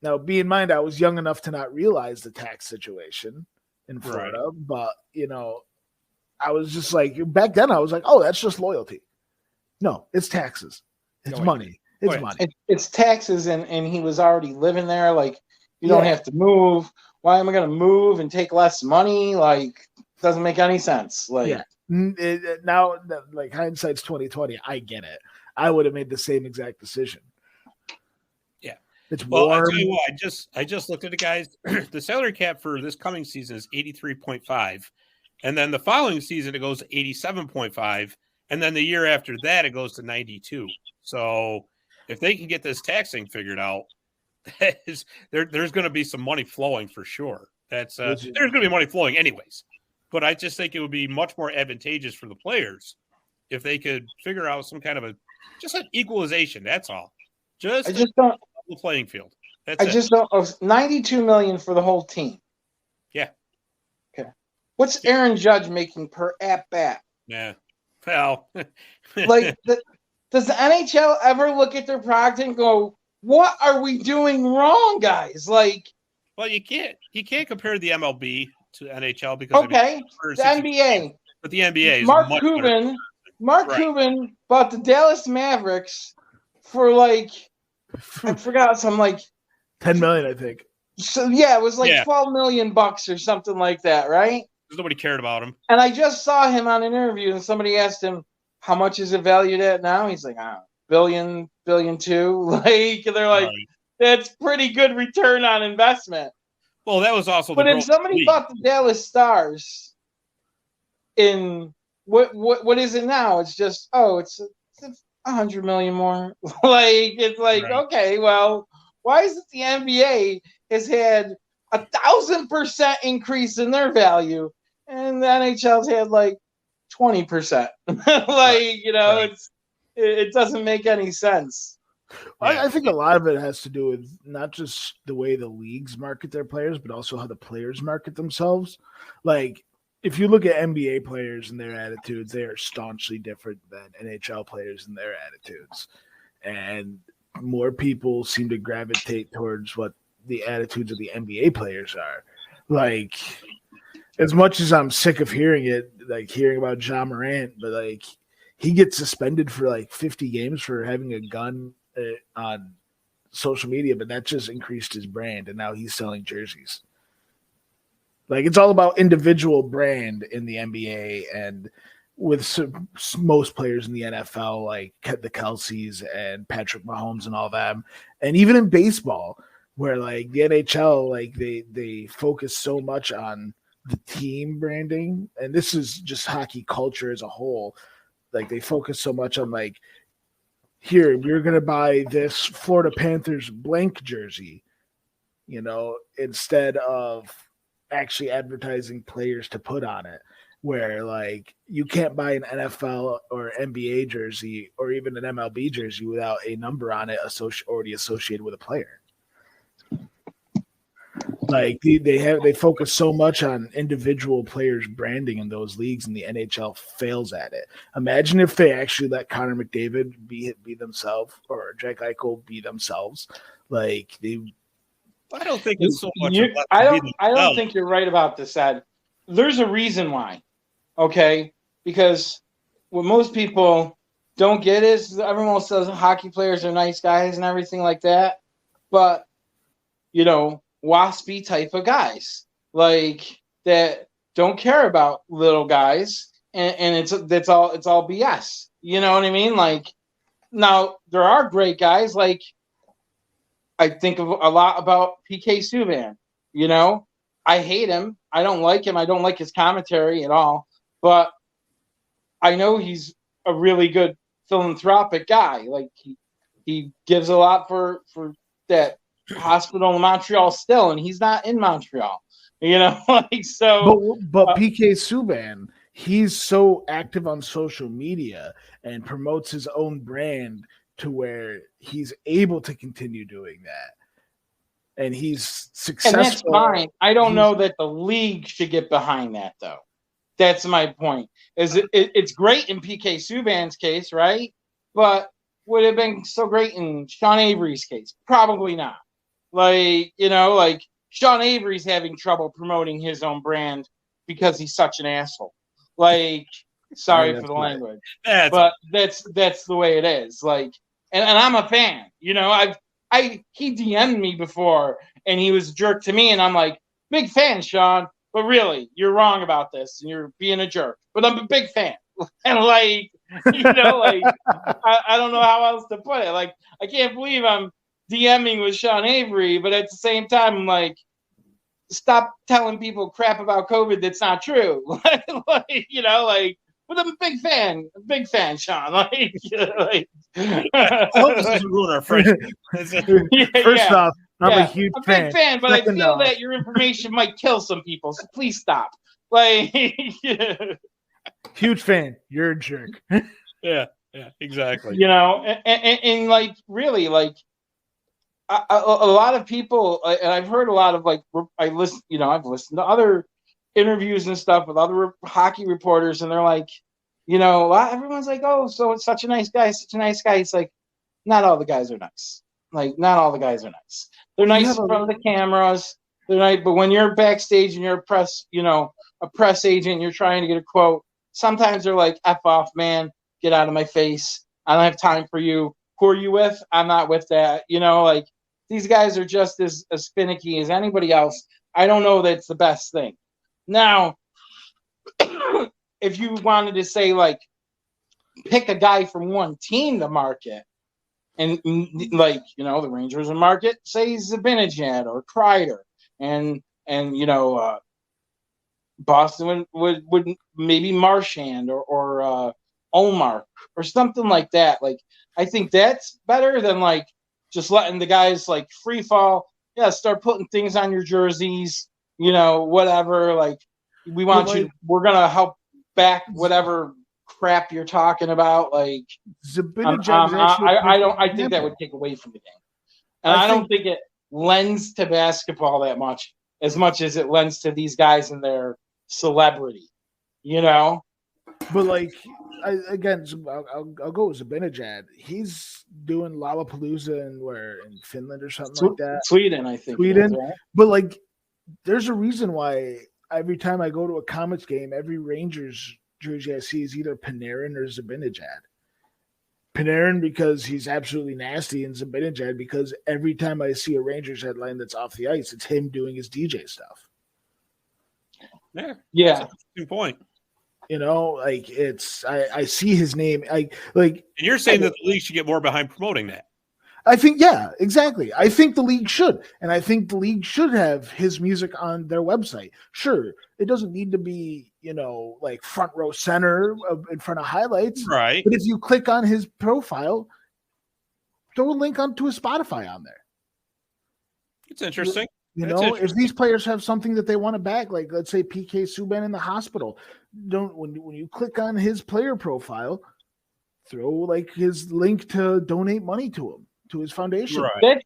Now, bear in mind, I was young enough to not realize the tax situation in Florida, but I was just like, back then I was like, oh, that's just loyalty. No, it's taxes. It's money. It's money. It's taxes, and he was already living there. Like, you don't have to move. Why am I going to move and take less money? Like, doesn't make any sense. Now, like, hindsight's 2020. I get it. I would have made the same exact decision. Yeah. It's warm. I'll tell you what, I just looked at it, guys. The salary cap for this coming season is 83.5. And then the following season, it goes to 87.5. And then the year after that, it goes to 92. So if they can get this tax thing figured out, there's going to be some money flowing for sure. There's going to be money flowing anyways. But I just think it would be much more advantageous for the players if they could figure out some kind of an equalization. That's all. I just don't the playing field. Just don't. $92 million for the whole team. Yeah. Okay. What's Aaron Judge making per at bat? Yeah. Well, does the NHL ever look at their product and go, "What are we doing wrong, guys?" Well, you can't compare the MLB to NHL because the NBA, but the NBA is Mark much Cuban. Mark Cuban bought the Dallas Mavericks for I forgot some $10 million, I think. So it was $12 million or something like that, right? Because nobody cared about him. And I just saw him on an interview, and somebody asked him, "How much is it valued at now?" He's like, $1 billion too. They're like, that's pretty good return on investment. Well, that was also. But if somebody bought the Dallas Stars, in what is it now? It's just it's $100 million more. Okay, well, why is it the NBA has had 1,000% increase in their value, and the NHL's had 20%? It doesn't make any sense. I think a lot of it has to do with not just the way the leagues market their players, but also how the players market themselves. If you look at NBA players and their attitudes, they are staunchly different than NHL players and their attitudes. And more people seem to gravitate towards what the attitudes of the NBA players are. As much as I'm sick of hearing it, hearing about Ja Morant, but he gets suspended for 50 games for having a gun on social media, but that just increased his brand, and now he's selling jerseys. It's all about individual brand in the NBA, and with most players in the NFL, like the Kelceys and Patrick Mahomes and all them, and even in baseball, where the NHL, they focus so much on the team branding, and this is just hockey culture as a whole. They focus so much on here, we're going to buy this Florida Panthers blank jersey, instead of actually advertising players to put on it, where you can't buy an NFL or NBA jersey or even an MLB jersey without a number on it already associated with a player. They focus so much on individual players branding in those leagues, and the NHL fails at it. Imagine if they actually let Connor McDavid be themselves, or Jack Eichel be themselves. I don't think it's so much. I don't think you're right about this, Ed. There's a reason why. Okay, because what most people don't get is everyone says hockey players are nice guys and everything like that, but waspy type of guys like that don't care about little guys, and it's all BS. You know what I mean? Like, now there are great guys. Like, I think of a lot about PK Subban. I hate him. I don't like him. I don't like his commentary at all. But I know he's a really good philanthropic guy. Like, he gives a lot for that hospital in Montreal still, and he's not in Montreal. Like, so. But PK Subban, he's so active on social media and promotes his own brand to where he's able to continue doing that. And he's successful. And that's fine. I don't know that the league should get behind that, though. That's my point. It's great in PK Subban's case, right? But would it have been so great in Sean Avery's case? Probably not. Like, like Sean Avery's having trouble promoting his own brand because he's such an asshole. Like, sorry for the language, but that's the way it is. Like, and I'm a fan. He DM'd me before, and he was a jerk to me, and I'm like, big fan, Sean, but really, you're wrong about this, and you're being a jerk. But I'm a big fan, and like, like I don't know how else to put it. Like, I can't believe I'm DMing with Sean Avery, but at the same time, I'm like, stop telling people crap about COVID that's not true. But I'm a big fan, Sean. Like, I hope this doesn't ruin our friendship. First off, I'm a huge fan. Big fan, but I feel that your information might kill some people, so please stop. Like, huge fan. You're a jerk. Yeah, exactly. And like, really, like, a lot of people, and I've heard a lot of, like, I've listened to other interviews and stuff with other hockey reporters, and they're like, everyone's like, oh, so it's such a nice guy. It's like, not all the guys are nice. Like, not all the guys are nice. They're nice in front of the cameras. They're nice, but when you're backstage and you're a press agent, you're trying to get a quote, sometimes they're like, F off, man, get out of my face. I don't have time for you. Who are you with? I'm not with that. Like, these guys are just as finicky as anybody else. I don't know that's the best thing. Now, if you wanted to say, like, pick a guy from one team to market, and, like, the Rangers would market, say, Zibanejad or Kreider, and Boston would maybe Marchand or Omar or something like that. Like, I think that's better than, like, just letting the guys, like, free fall. Yeah, start putting things on your jerseys, whatever. Like, we're going to help back whatever crap you're talking about. Like, I think that would take away from the game. And I don't think it lends to basketball that much as it lends to these guys and their celebrity, But, like, I'll go with Zibanejad. He's doing Lollapalooza in Finland or something like that. Sweden, I think. Right? But, like, there's a reason why every time I go to a Comets game, every Rangers jersey I see is either Panarin or Zibanejad. Panarin because he's absolutely nasty, and Zibanejad because every time I see a Rangers headline that's off the ice, it's him doing his DJ stuff. Yeah. That's an interesting point. Like, it's I see his name. And you're saying that the league should get more behind promoting that. I think, yeah, exactly. I think the league should. And I think the league should have his music on their website. Sure, it doesn't need to be, like, front row center in front of highlights. Right. But if you click on his profile, throw a link onto his Spotify on there. It's interesting. If these players have something that they want to back, like, let's say PK Subban in the hospital, when you click on his player profile, throw, like, his link to donate money to him, to his foundation. Right.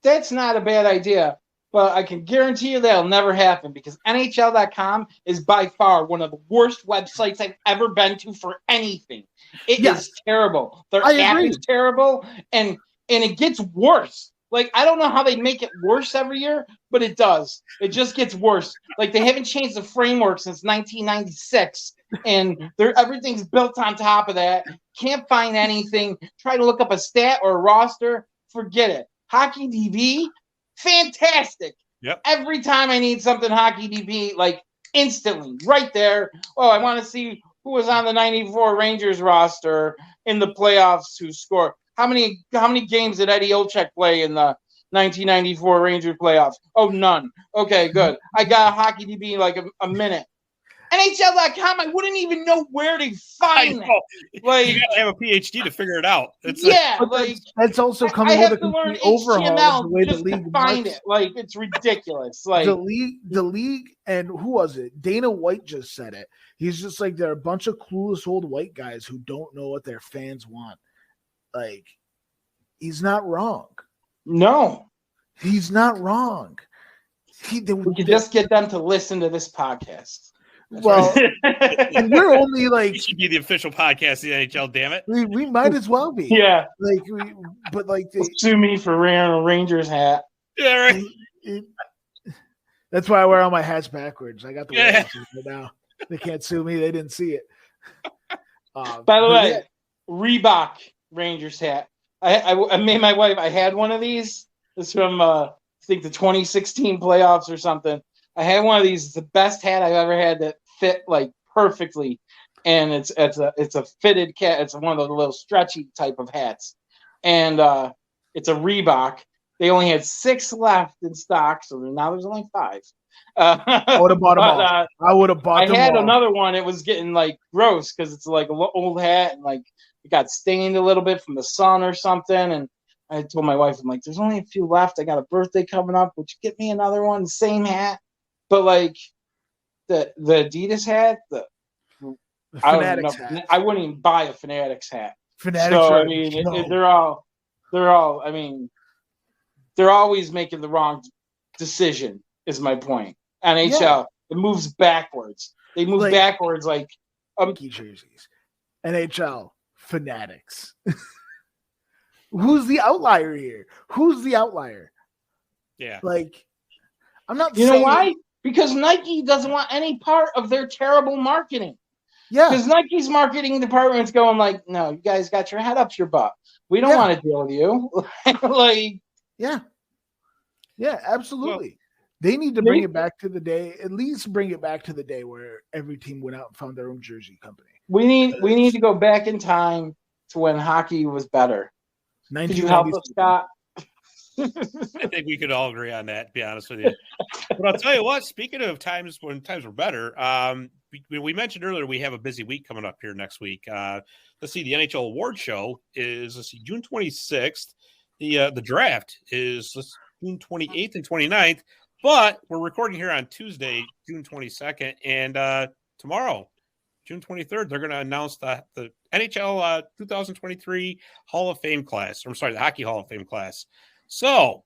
That's not a bad idea, but I can guarantee you that'll never happen because NHL.com is by far one of the worst websites I've ever been to for anything. It is terrible. Their app is terrible, and it gets worse. Like, I don't know how they make it worse every year, but it does. It just gets worse. Like, they haven't changed the framework since 1996, and everything's built on top of that. Can't find anything. Try to look up a stat or a roster. Forget it. Hockey DB, fantastic. Yep. Every time I need something Hockey DB, like, instantly, right there. Oh, I want to see who was on the 94 Rangers roster in the playoffs who scored. How many games did Eddie Olczyk play in the 1994 Rangers playoffs? Oh, none. Okay, good. I got a Hockey DB in like a minute. NHL.com, I wouldn't even know where to find that. Like, you gotta have a PhD to figure it out. That's also coming with a complete overhaul of the way the league find it. Like, it's ridiculous. Like the league, and who was it? Dana White just said it. He's just like, they're a bunch of clueless old white guys who don't know what their fans want. Like, he's not wrong. No, he's not wrong. We could just get them to listen to this podcast. Well, and we're only like, we should be the official podcast of the NHL. Damn it, we might as well be. Yeah, like sue me for wearing a Rangers hat. Yeah, right. That's why I wear all my hats backwards. I got the right now. They can't sue me. They didn't see it. By the way, Reebok Rangers hat. I made my wife. I had one of these. It's from I think the 2016 playoffs or something. I had one of these. It's the best hat I've ever had that fit like perfectly, and it's a fitted cat. It's one of those little stretchy type of hats, and it's a Reebok. They only had 6 left in stock, so now there's only 5. I would have bought them all. I would have bought them all. I had another one. It was getting like gross because it's like an old hat and like it got stained a little bit from the sun or something. And I told my wife, I'm like, there's only a few left. I got a birthday coming up. Would you get me another one? The same hat. But like the Adidas hat, the Fanatics hat. I wouldn't even buy a Fanatics hat. Fanatics. So I mean, they're all. I mean, they're always making the wrong decision. Is my point. NHL, it moves backwards. They move backwards like key jerseys. NHL Fanatics. Who's the outlier here? Who's the outlier? Yeah. Like, I'm not. You know why? Because Nike doesn't want any part of their terrible marketing. Yeah. Because Nike's marketing department's going like, no, you guys got your head up your butt. We don't want to deal with you. Like, yeah, absolutely. Well, they need to bring it back to the day. At least bring it back to the day where every team went out and found their own jersey company. We need to go back in time to when hockey was better. Could you help us, Scott? I think we could all agree on that, to be honest with you. But I'll tell you what, speaking of times when times were better, we mentioned earlier we have a busy week coming up here next week. Let's see, the NHL award show is June 26th. The draft is June 28th and 29th, but we're recording here on Tuesday, June 22nd, and tomorrow, June 23rd, they're going to announce the NHL 2023 Hall of Fame class. I'm sorry, the Hockey Hall of Fame class. So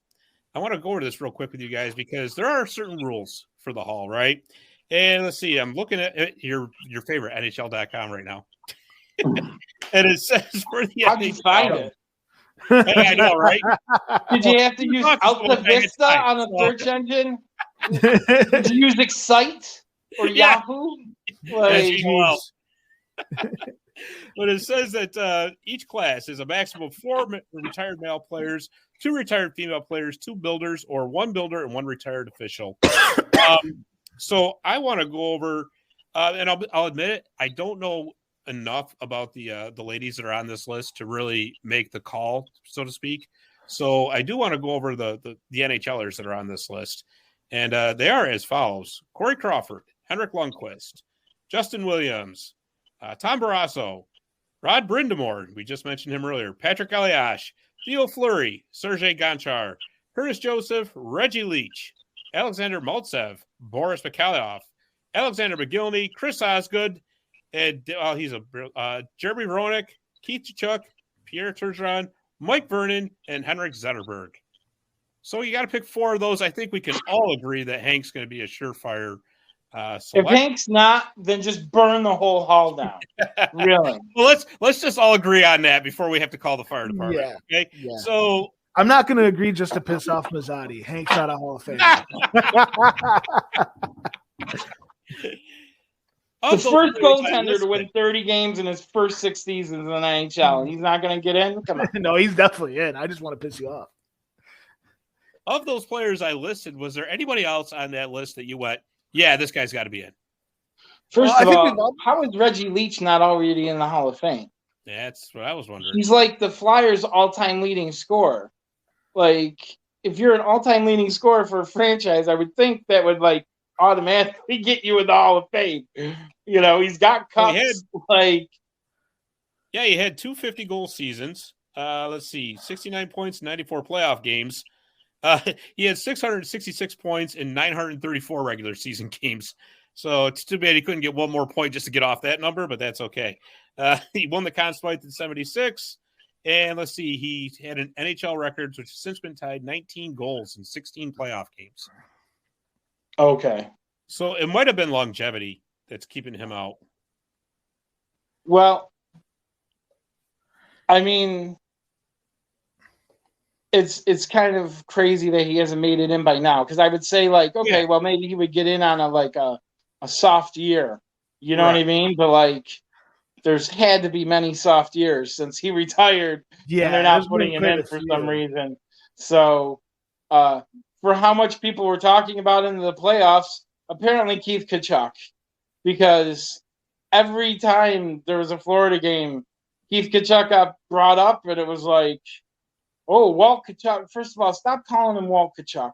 I want to go over this real quick with you guys because there are certain rules for the Hall, right? And let's see, I'm looking at your favorite NHL.com right now. And it says for the How'd you find it? I know, right? Did you have to use Alta Vista on the search engine? Did you use Excite or Yahoo? Like, but it says that each class is a maximum of 4 retired male players, 2 retired female players, 2 builders, or 1 builder and 1 retired official. So I want to go over, and I'll admit it, I don't know enough about the ladies that are on this list to really make the call, so to speak. So I do want to go over the NHLers that are on this list, and they are as follows: Corey Crawford, Henrik Lundqvist, Justin Williams, Tom Barrasso, Rod Brindamore, we just mentioned him earlier, Patrick Elias, Theo Fleury, Sergei Gonchar, Curtis Joseph, Reggie Leach, Alexander Maltsev, Boris Mikhailov, Alexander McGillney, Chris Osgood, and he's Jeremy Roenick, Keith Tkachuk, Pierre Turgeon, Mike Vernon, and Henrik Zetterberg. So you got to pick 4 of those. I think we can all agree that Hank's going to be a surefire if Hank's not, then just burn the whole hall down. Really? Well, let's just all agree on that before we have to call the fire department. Yeah. Okay. Yeah. So I'm not going to agree just to piss off Mazzotti. Hank's not a Hall of Famer. The first goaltender to win 30 games in his first 6 seasons in the NHL. He's not going to get in? Come on. No, he's definitely in. I just want to piss you off. Of those players I listed, was there anybody else on that list that you went, yeah, this guy's got to be in? First of all, how is Reggie Leach not already in the Hall of Fame? That's what I was wondering. He's like the Flyers' all-time leading scorer. Like, if you're an all-time leading scorer for a franchise, I would think that would, like, automatically get you in the Hall of Fame. You know, he's got cups. He had 2 50-goal seasons. Let's see, 69 points, 94 playoff games. He had 666 points in 934 regular season games. So it's too bad he couldn't get one more point just to get off that number, but that's okay. He won the Conn Smythe in 76. And let's see, he had an NHL record, which has since been tied, 19 goals in 16 playoff games. Okay. So it might have been longevity that's keeping him out. Well, I mean, it's kind of crazy that he hasn't made it in by now. Because I would say, like, okay, well, maybe he would get in on a soft year. You know what I mean? But, like, there's had to be many soft years since he retired. Yeah, and they're not putting him in for some reason. So, for how much people were talking about in the playoffs, apparently Keith Tkachuk, because every time there was a Florida game, Keith Tkachuk got brought up, and it was like, oh, Walt Tkachuk. First of all, stop calling him Walt Tkachuk.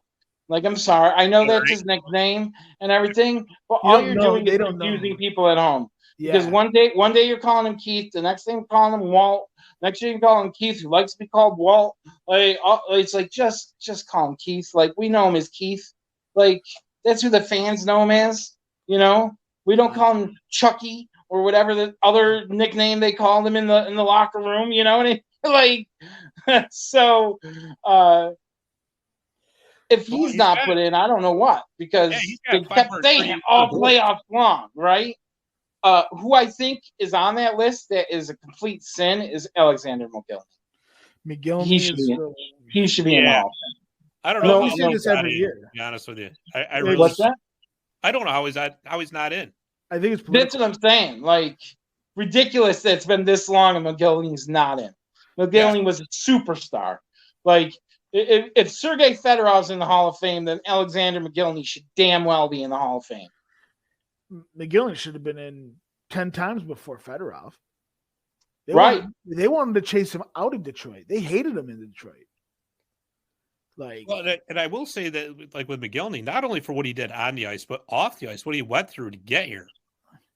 Like, I'm sorry. I know that's his nickname and everything, but all you're doing is confusing people at home. Yeah. Because one day you're calling him Keith, the next day you're calling him Walt, next day you're calling him Keith, who likes to be called Walt. Like, it's like just call him Keith. Like, we know him as Keith. Like, that's who the fans know him as. You know, we don't call him Chucky or whatever the other nickname they called him in the locker room. You know, and like, so if he's not put in, I don't know what, because they kept saying him all playoffs long, right? Who I think is on that list that is a complete sin is Alexander McGillney. He should be in the Hall of Fame. I don't know. We see this every year. To be honest with you, What's that? I don't know how he's not in. I think it's political. That's what I'm saying. Like, ridiculous that it's been this long and McGillney's not in. McGillney was a superstar. Like, if Sergei Fedorov's in the Hall of Fame, then Alexander McGillney should damn well be in the Hall of Fame. McGillney should have been in 10 times before Fedorov. They wanted to chase him out of Detroit. They hated him in Detroit. Like, well, and I will say that, like, with McGillney, not only for what he did on the ice, but off the ice, what he went through to get here.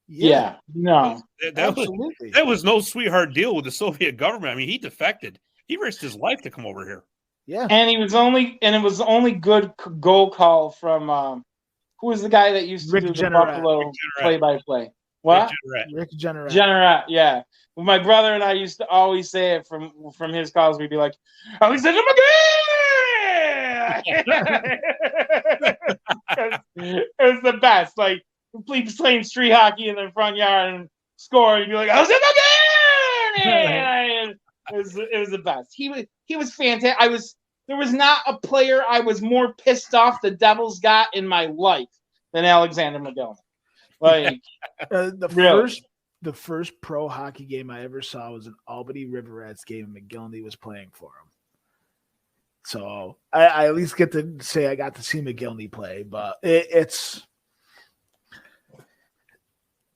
Yeah, no, that was no sweetheart deal with the Soviet government. I mean, he defected. He risked his life to come over here. Yeah, and it was only good goal call from who was the guy that used to do the Buffalo play-by-play? What? Rick Generat. Generat, yeah. Well, my brother and I used to always say it from his calls. We'd be like, Alexander McGillney! It was the best. Like, playing street hockey in the front yard and score, and you'd be like, Alexander McGillney! It was the best. He was fantastic. There was not a player I was more pissed off the Devils got in my life than Alexander McGillney. Like, the first pro hockey game I ever saw was an Albany River Rats game, and McGillney was playing for him. So I at least get to say I got to see McGillney play, but it's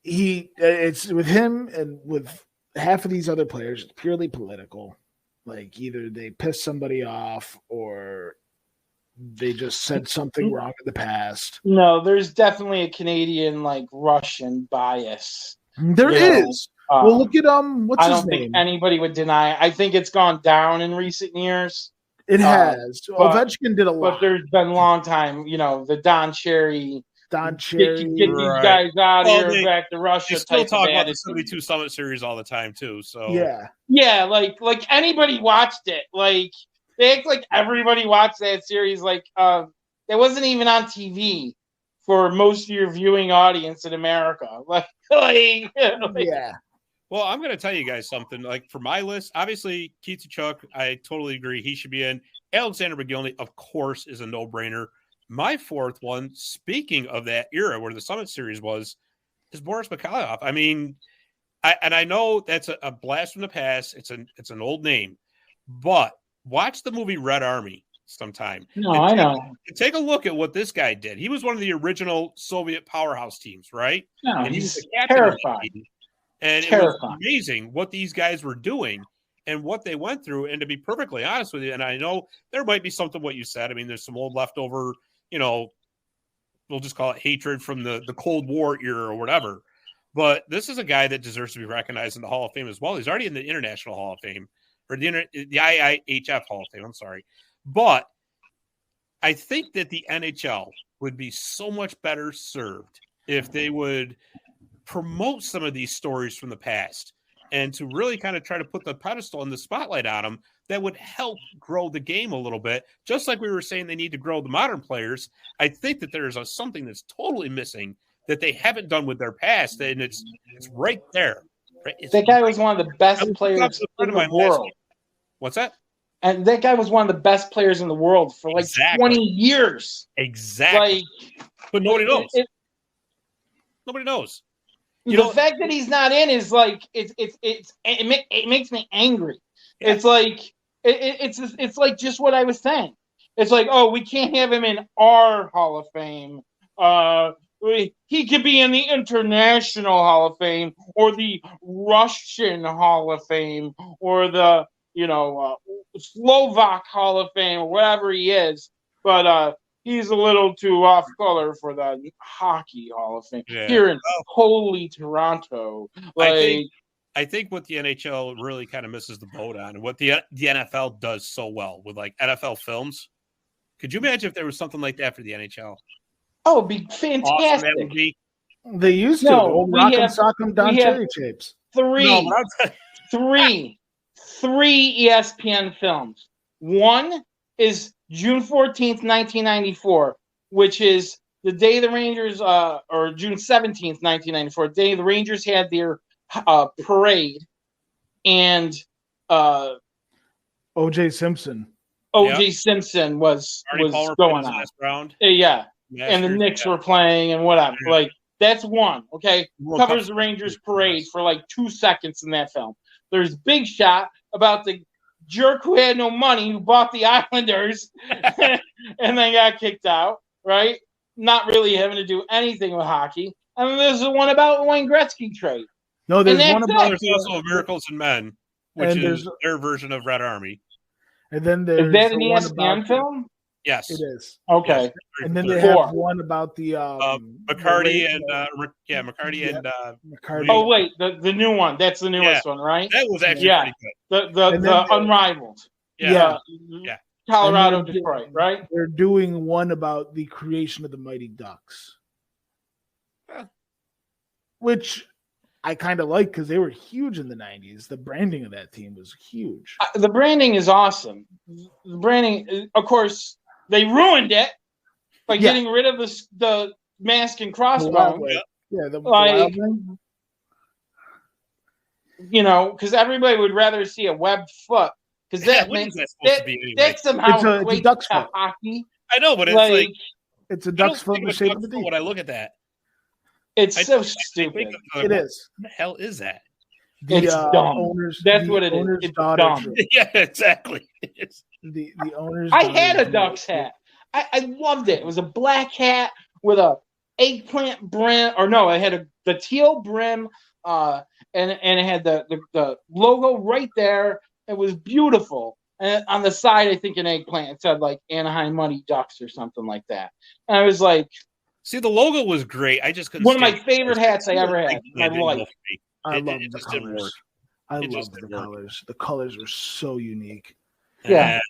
with him and with half of these other players, it's purely political. Like, either they piss somebody off or they just said something wrong in the past. No, there's definitely a Canadian, like, Russian bias. There is. Well, look at what's his name? I don't think anybody would deny it. I think it's gone down in recent years. It has. Ovechkin did a lot. But there's been a long time, the Don Cherry. Get these guys out here back to Russia. They still talk about the 72 Summit Series all the time, too. So yeah, like anybody watched it. Like, they act like everybody watched that series. Like, it wasn't even on TV for most of your viewing audience in America. Yeah. Well, I'm going to tell you guys something. Like, for my list, obviously, Keith Tkachuk, I totally agree. He should be in. Alexander McGillney, of course, is a no-brainer. My fourth one, speaking of that era where the Summit Series was, is Boris Mikhailov. I mean, I know that's a blast from the past. It's an old name, but watch the movie Red Army sometime. No, I know. Take a look at what this guy did. He was one of the original Soviet powerhouse teams, right? No, and he's he was the captain terrifying. of the team. And it was amazing what these guys were doing and what they went through. And to be perfectly honest with you, and I know there might be something what you said. I mean, there's some old leftover, we'll just call it hatred from the Cold War era or whatever. But this is a guy that deserves to be recognized in the Hall of Fame as well. He's already in the International Hall of Fame, or the IIHF Hall of Fame. I'm sorry. But I think that the NHL would be so much better served if they would promote some of these stories from the past and to really kind of try to put the pedestal and the spotlight on them. That would help grow the game a little bit. Just like we were saying they need to grow the modern players, I think that there's something that's totally missing that they haven't done with their past, and it's right there. Right? That guy was one of the best players in the world. What's that? And that guy was one of the best players in the world for like 20 years. Exactly. But nobody knows. Nobody knows. The fact that he's not in is like it makes me angry. Yeah. It's like it's like just what I was saying. It's like, oh, we can't have him in our Hall of Fame. He could be in the International Hall of Fame or the Russian Hall of Fame or the Slovak Hall of Fame or whatever he is, but he's a little too off color for the Hockey Hall of Fame here in holy Toronto. I think what the NHL really kind of misses the boat on, and what the NFL does so well with like NFL films. Could you imagine if there was something like that for the NHL? Oh, it'd be fantastic. Awesome. They used to. Old Rock'em Sock'em Don Cherry tapes. Three ESPN films. One is June 14th, 1994, which is the day the Rangers, or June 17th, 1994, the day the Rangers had their parade, and O.J. Simpson. Simpson was going on. Round. Yeah. And the Knicks were playing and whatever. Yeah. Like, that's one, okay? Covers the Rangers parade for like 2 seconds in that film. There's Big Shot about the jerk who had no money, who bought the Islanders and then got kicked out, right? Not really having to do anything with hockey. And then there's the one about Wayne Gretzky trade. No, there's one about... There's also Miracles in Men, which is their version of Red Army. And then there's... Is that an ESPN film? Yes, it is. Okay, yes, and then they have one about the McCarty and McCarty and McCarty. Oh wait, the new one. That's the newest one, right? That was actually pretty good. The Unrivaled. Yeah. Colorado, Detroit, right? They're doing one about the creation of the Mighty Ducks, which I kind of like because they were huge in the 90s. The branding of that team was huge. The branding is awesome. The branding, of course. They ruined it by getting rid of the mask and crossbow. Because everybody would rather see a webbed foot. Because that somehow equates to hockey. I know, but it's it's a duck's foot in the shape of the D. When I look at that, it's so stupid. It is. What the hell is that? It's dumb. That's what it is. It's dumb. Yeah, exactly. The owner's I had a Ducks hat. I loved it. It was a black hat with a eggplant brim, or no, it had the teal brim, and it had the logo right there. It was beautiful. And on the side, I think an eggplant. It said like Anaheim Mighty Ducks or something like that. And I was like, see, the logo was great. I just couldn't. One of my favorite hats I ever had in my life. I love the colors. I love the colors. The colors were so unique. Yeah.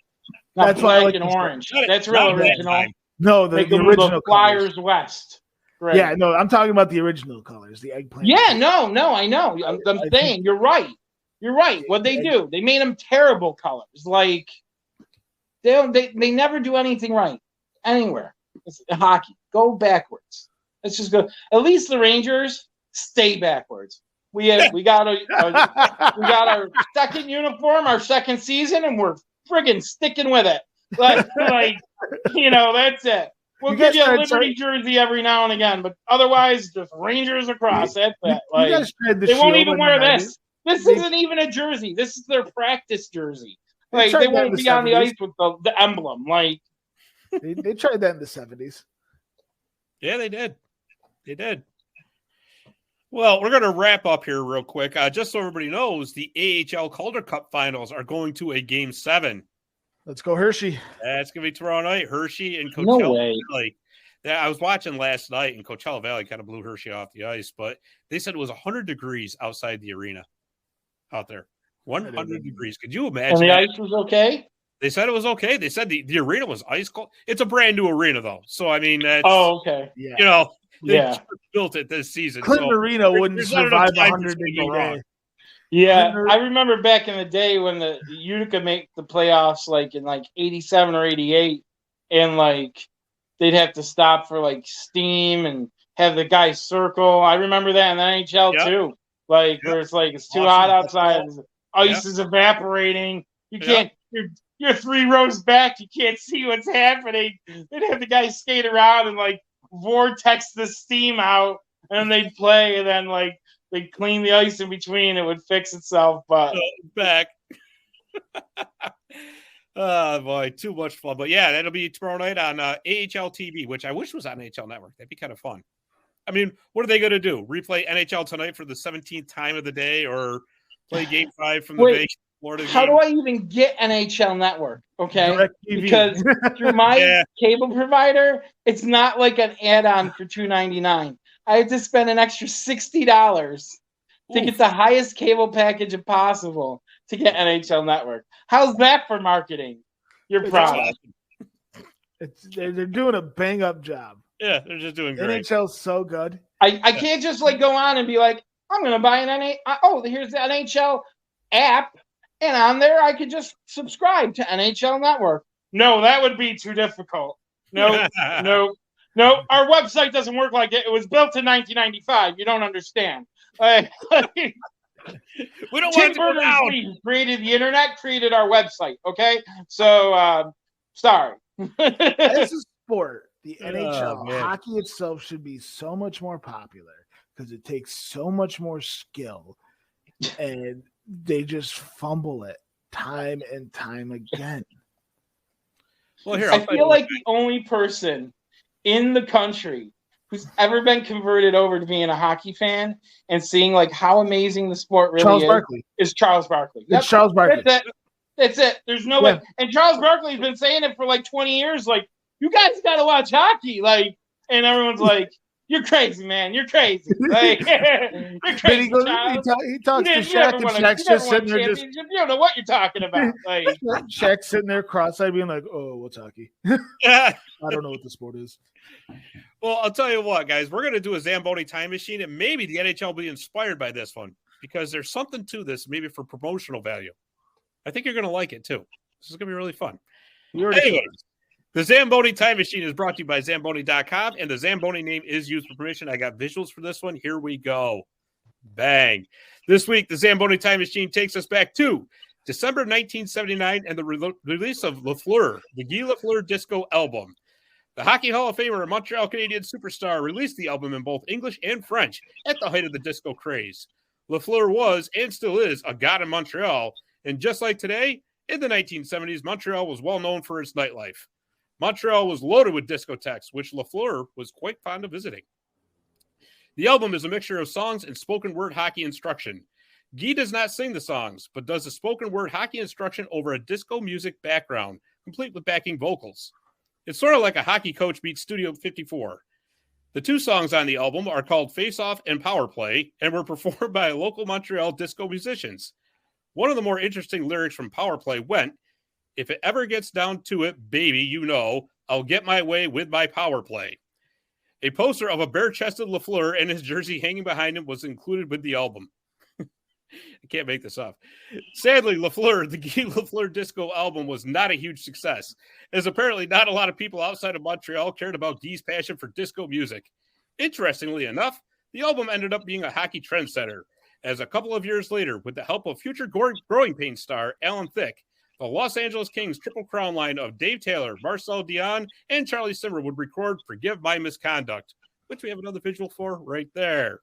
That's why I like and orange. That's real original. No, the original Flyers colors. West. Right. Yeah, no, I'm talking about the original colors, the eggplant. Yeah, no, I know. I'm saying you're right. You're right. What they do, they made them terrible colors. Like they never do anything right anywhere. It's hockey. Go backwards. Let's just go. At least the Rangers stay backwards. We got our second uniform, our second season, and we're friggin' sticking with it. Like, that's it. We'll You give guys you a tried Liberty jersey every now and again, but otherwise, just Rangers across. That's it. You guys tried the they won't shield even in wear the 90s. this isn't even a jersey. This is their practice jersey. Like, tried they that in won't the be on the 70s. ice with the emblem. Like, They tried that in the 70s. Yeah, they did. They did. Well, we're going to wrap up here real quick. Just so everybody knows, the AHL Calder Cup Finals are going to a Game 7. Let's go Hershey. That's going to be tomorrow night. Hershey and No Coachella way. Valley. I was watching last night, and Coachella Valley kind of blew Hershey off the ice, but they said it was 100 degrees outside the arena out there. 100 degrees. Could you imagine? and the ice was okay? They said it was okay. They said the arena was ice cold. It's a brand new arena, though. So, I mean, that's, Okay. Yeah. They Yeah. just built it this season. Clinton so Arena wouldn't there's not enough survive time 100 for degree it to go wrong. day. Yeah, Clinton- I remember back in the day when the Utica made the playoffs, like in 87 or 88, and they'd have to stop for steam and have the guys circle. I remember that in the NHL too. Where it's it's too hot outside, ice is evaporating. You can't. You're 3 rows back. You can't see what's happening. They'd have the guys skate around and vortex the steam out, and they'd play, and then they'd clean the ice in between. It would fix itself. But back. Oh boy, too much fun. But yeah, that'll be tomorrow night on AHL TV, which I wish was on NHL Network. That'd be kind of fun. I mean, what are they going to do? Replay NHL tonight for the 17th time of the day, or play Game 5 from the Vegas, Florida game? How do I even get NHL Network? Okay, because through my cable provider, it's not like an add-on for $2.99. I had to spend an extra $60 to get the highest cable package possible to get NHL Network. How's that for marketing? Your product. They're doing a bang-up job. Yeah, they're just doing great. NHL's so good. I can't just go on and be like, I'm going to buy an NHL. Oh, here's the NHL app. And on there, I could just subscribe to NHL Network. No, that would be too difficult. No. Our website doesn't work like that. It was built in 1995. You don't understand. We don't want to go down. Who created the internet, created our website. Okay, so sorry. As a sport, the NHL hockey itself should be so much more popular because it takes so much more skill, and they just fumble it time and time again. Well, here I feel like the only person in the country who's ever been converted over to being a hockey fan and seeing how amazing the sport really is Charles Barkley. It's Charles Barkley. That's it. There's no way. And Charles Barkley's been saying it for 20 years. You guys got to watch hockey. And everyone's like, you're crazy, man. You're crazy. You're crazy. He talks to Shaq, and Shaq's just sitting there. You don't know what you're talking about. Shaq's sitting there cross-eyed, being like, "Oh, what's hockey? I don't know what the sport is." Well, I'll tell you what, guys. We're going to do a Zamboni time machine, and maybe the NHL will be inspired by this one because there's something to this, maybe for promotional value. I think you're going to like it too. This is going to be really fun. Anyways, the Zamboni time machine is brought to you by Zamboni.com, and the Zamboni name is used for permission. I got visuals for this one. Here we go. Bang. This week, the Zamboni time machine takes us back to December 1979 and the release of Lafleur, the Guy Lafleur disco album. The Hockey Hall of Famer and Montreal Canadian superstar released the album in both English and French at the height of the disco craze. Lafleur was, and still is, a god in Montreal, and just like today, in the 1970s, Montreal was well known for its nightlife. Montreal was loaded with discotheques, which Lafleur was quite fond of visiting. The album is a mixture of songs and spoken word hockey instruction. Guy does not sing the songs, but does the spoken word hockey instruction over a disco music background, complete with backing vocals. It's sort of like a hockey coach meets Studio 54. The 2 songs on the album are called Face Off and Power Play and were performed by local Montreal disco musicians. One of the more interesting lyrics from Power Play went, "If it ever gets down to it, baby, you know, I'll get my way with my power play." A poster of a bare-chested Lafleur and his jersey hanging behind him was included with the album. I can't make this up. Sadly, Lafleur, the Guy Lafleur disco album, was not a huge success, as apparently not a lot of people outside of Montreal cared about Guy's passion for disco music. Interestingly enough, the album ended up being a hockey trendsetter, as a couple of years later, with the help of future Growing Pains star Alan Thicke, the Los Angeles Kings Triple Crown line of Dave Taylor, Marcel Dion, and Charlie Simmer would record Forgive My Misconduct, which we have another visual for right there.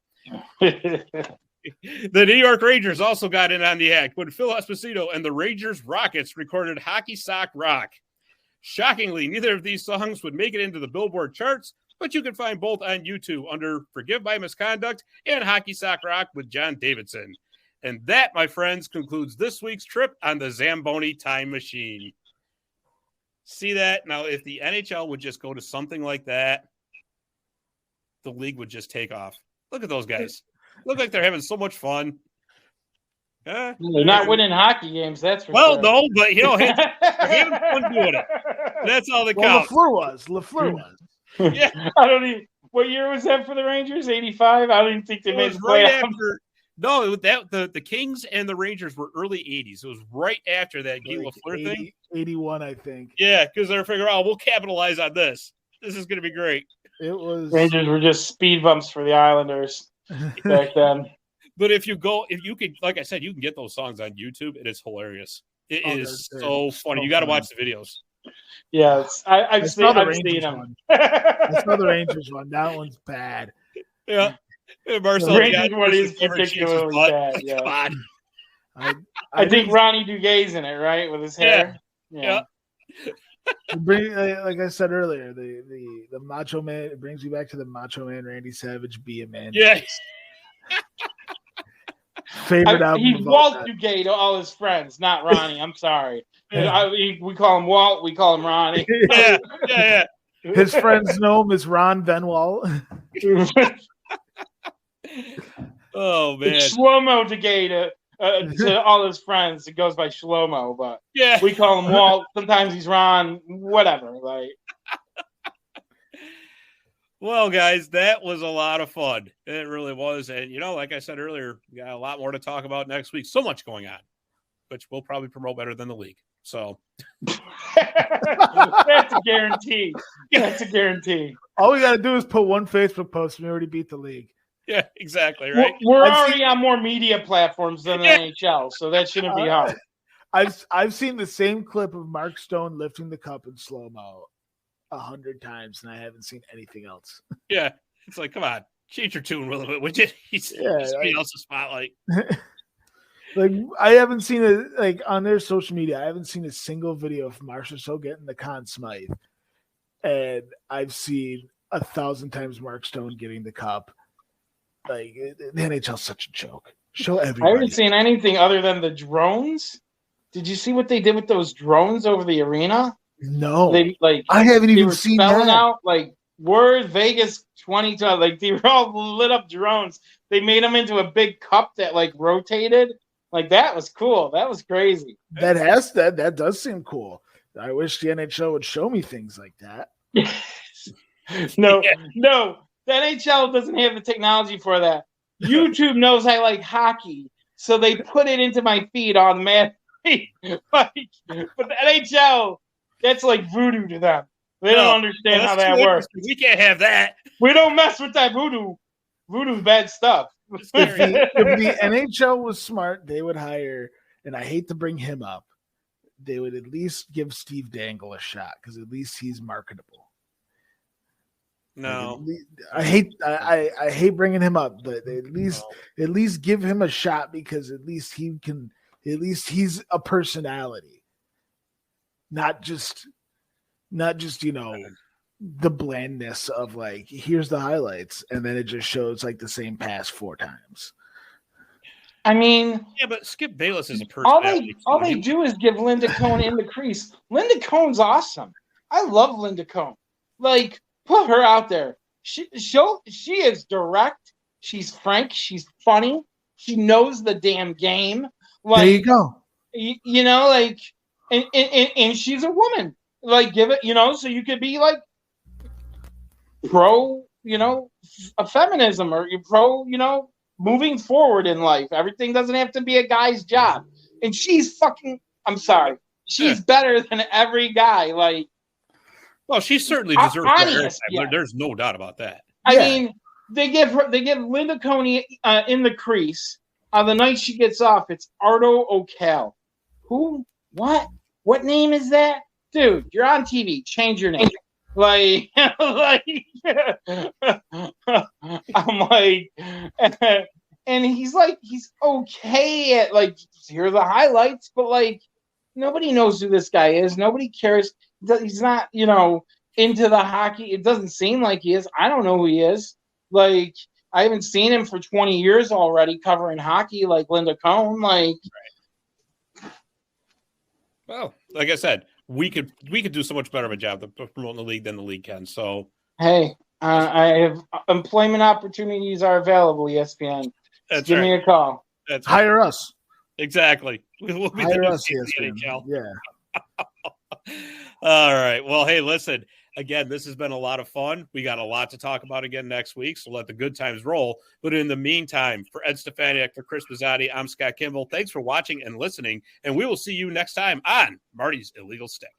The New York Rangers also got in on the act when Phil Esposito and the Rangers Rockets recorded Hockey Sock Rock. Shockingly, neither of these songs would make it into the Billboard charts, but you can find both on YouTube under Forgive My Misconduct and Hockey Sock Rock with John Davidson. And that, my friends, concludes this week's trip on the Zamboni Time Machine. See that? Now, if the NHL would just go to something like that, the league would just take off. Look at those guys. Look like they're having so much fun. They're not winning hockey games, that's for well, sure. No, but they're having fun doing it. That's all that counts. Lafleur was. Yeah, I don't even. What year was that for the Rangers? 85. I don't even think they made the playoffs. No, the Kings and the Rangers were early 80s. It was right after that Guy Lafleur thing. 81, I think. Yeah, because they're figuring out we'll capitalize on this. This is going to be great. It was Rangers were just speed bumps for the Islanders back then. But if you could, like I said, you can get those songs on YouTube. It is hilarious. It is so funny. You got to watch the videos. Yeah, I've seen them. I saw the Rangers one. That one's bad. Yeah. Marcel, the Rangers one is particularly bad. Yeah. I think Ronnie Duguay's in it, right, with his hair. Yeah. Like I said earlier, the Macho Man. It brings me back to the Macho Man, Randy Savage, Be a Man. Yeah. Favorite album. He's Walt Dugay to all his friends, not Ronnie. I'm sorry. We call him Walt. We call him Ronnie. Yeah. His friends know him as Ron Venwall. Oh man, Shlomo Dugay to all his friends. It goes by Shlomo, but we call him Walt. Sometimes he's Ron. Whatever. Like. Well, guys, that was a lot of fun. It really was. And, like I said earlier, we got a lot more to talk about next week. So much going on, which we'll probably promote better than the league. So that's a guarantee. That's a guarantee. All we got to do is put one Facebook post and we already beat the league. Yeah, exactly. Right. We're already on more media platforms than the NHL, so that shouldn't be hard. I've seen the same clip of Mark Stone lifting the cup in slow-mo 100 times, and I haven't seen anything else. Yeah, it's like, come on, change your tune a little bit, would you? Somebody else's spotlight. Like, I haven't seen it like on their social media. I haven't seen a single video of Marcia So getting the Conn Smythe, and I've seen 1,000 times Mark Stone getting the cup. Like, the NHL's such a joke. Show everybody. I haven't seen anything other than the drones. Did you see what they did with those drones over the arena? No, I haven't even seen that. Out like word Vegas 2012. Like they were all lit up drones. They made them into a big cup that like rotated. Like that was cool. That was crazy. That does seem cool. I wish the NHL would show me things like that. No, the NHL doesn't have the technology for that. YouTube knows I like hockey, so they put it into my feed automatically. But the NHL. That's like voodoo to them. They don't understand how that works. We can't have that. We don't mess with that voodoo. Voodoo's bad stuff. If the NHL was smart, they would hire, and I hate to bring him up, they would at least give Steve Dangle a shot because at least he's marketable. No, I hate bringing him up, but at least give him a shot because at least he's a personality. Not just the blandness of like, here's the highlights, and then it just shows like the same pass 4 times. I mean, yeah, but Skip Bayless is a personality. All they do is give Linda Cohn in the crease. Linda Cohn's awesome. I love Linda Cohn. Like, put her out there. She is direct. She's frank. She's funny. She knows the damn game. Like, there you go. Like. And she's a woman. Like, give it, so you could be like pro, a feminism or pro, moving forward in life. Everything doesn't have to be a guy's job. And she's she's better than every guy. Like, well, she certainly deserves that. Yeah. There's no doubt about that. I mean, they give Linda Coney in the crease. On the night she gets off, it's Ardo O'Cal. Who? What? what name is that? Dude, you're on TV. Change your name. Like, I'm like, and he's like, he's okay at like, here are the highlights, but like, nobody knows who this guy is. Nobody cares. He's not, into the hockey. It doesn't seem like he is. I don't know who he is. Like, I haven't seen him for 20 years already covering hockey like Linda Cohn. Like, well, like I said, we could do so much better of a job of promoting the league than the league can. So, hey, I have employment opportunities are available. ESPN, give me a call. That's hire us. Exactly. We'll be hire there us, ESPN. Yeah. All right. Well, hey, listen. Again, this has been a lot of fun. We got a lot to talk about again next week, so let the good times roll. But in the meantime, for Ed Stefaniak, for Chris Bizzotti, I'm Scott Kimball. Thanks for watching and listening, and we will see you next time on Marty's Illegal Stick.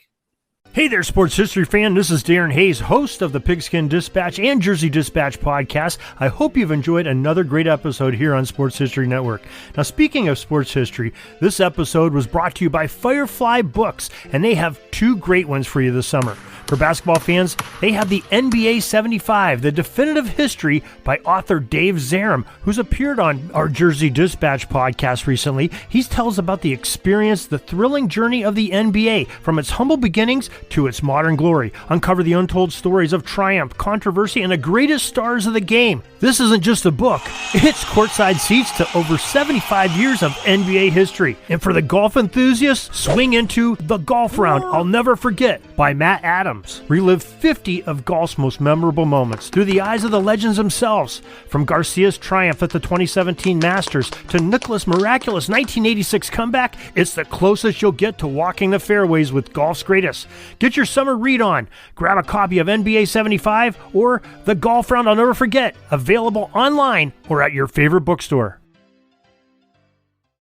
Hey there, sports history fan. This is Darren Hayes, host of the Pigskin Dispatch and Jersey Dispatch podcast. I hope you've enjoyed another great episode here on Sports History Network. Now, speaking of sports history, this episode was brought to you by Firefly Books, and they have two great ones for you this summer. For basketball fans, they have the NBA 75, the definitive history by author Dave Zarum, who's appeared on our Jersey Dispatch podcast recently. He tells about the experience, the thrilling journey of the NBA, from its humble beginnings to its modern glory. Uncover the untold stories of triumph, controversy, and the greatest stars of the game. This isn't just a book. It's courtside seats to over 75 years of NBA history. And for the golf enthusiasts, swing into The Golf Round I'll Never Forget by Matt Adams. Relive 50 of golf's most memorable moments through the eyes of the legends themselves. From Garcia's triumph at the 2017 Masters to Nicklaus' miraculous 1986 comeback, it's the closest you'll get to walking the fairways with golf's greatest. Get your summer read on. Grab a copy of NBA 75 or The Golf Round I'll Never Forget, available online or at your favorite bookstore.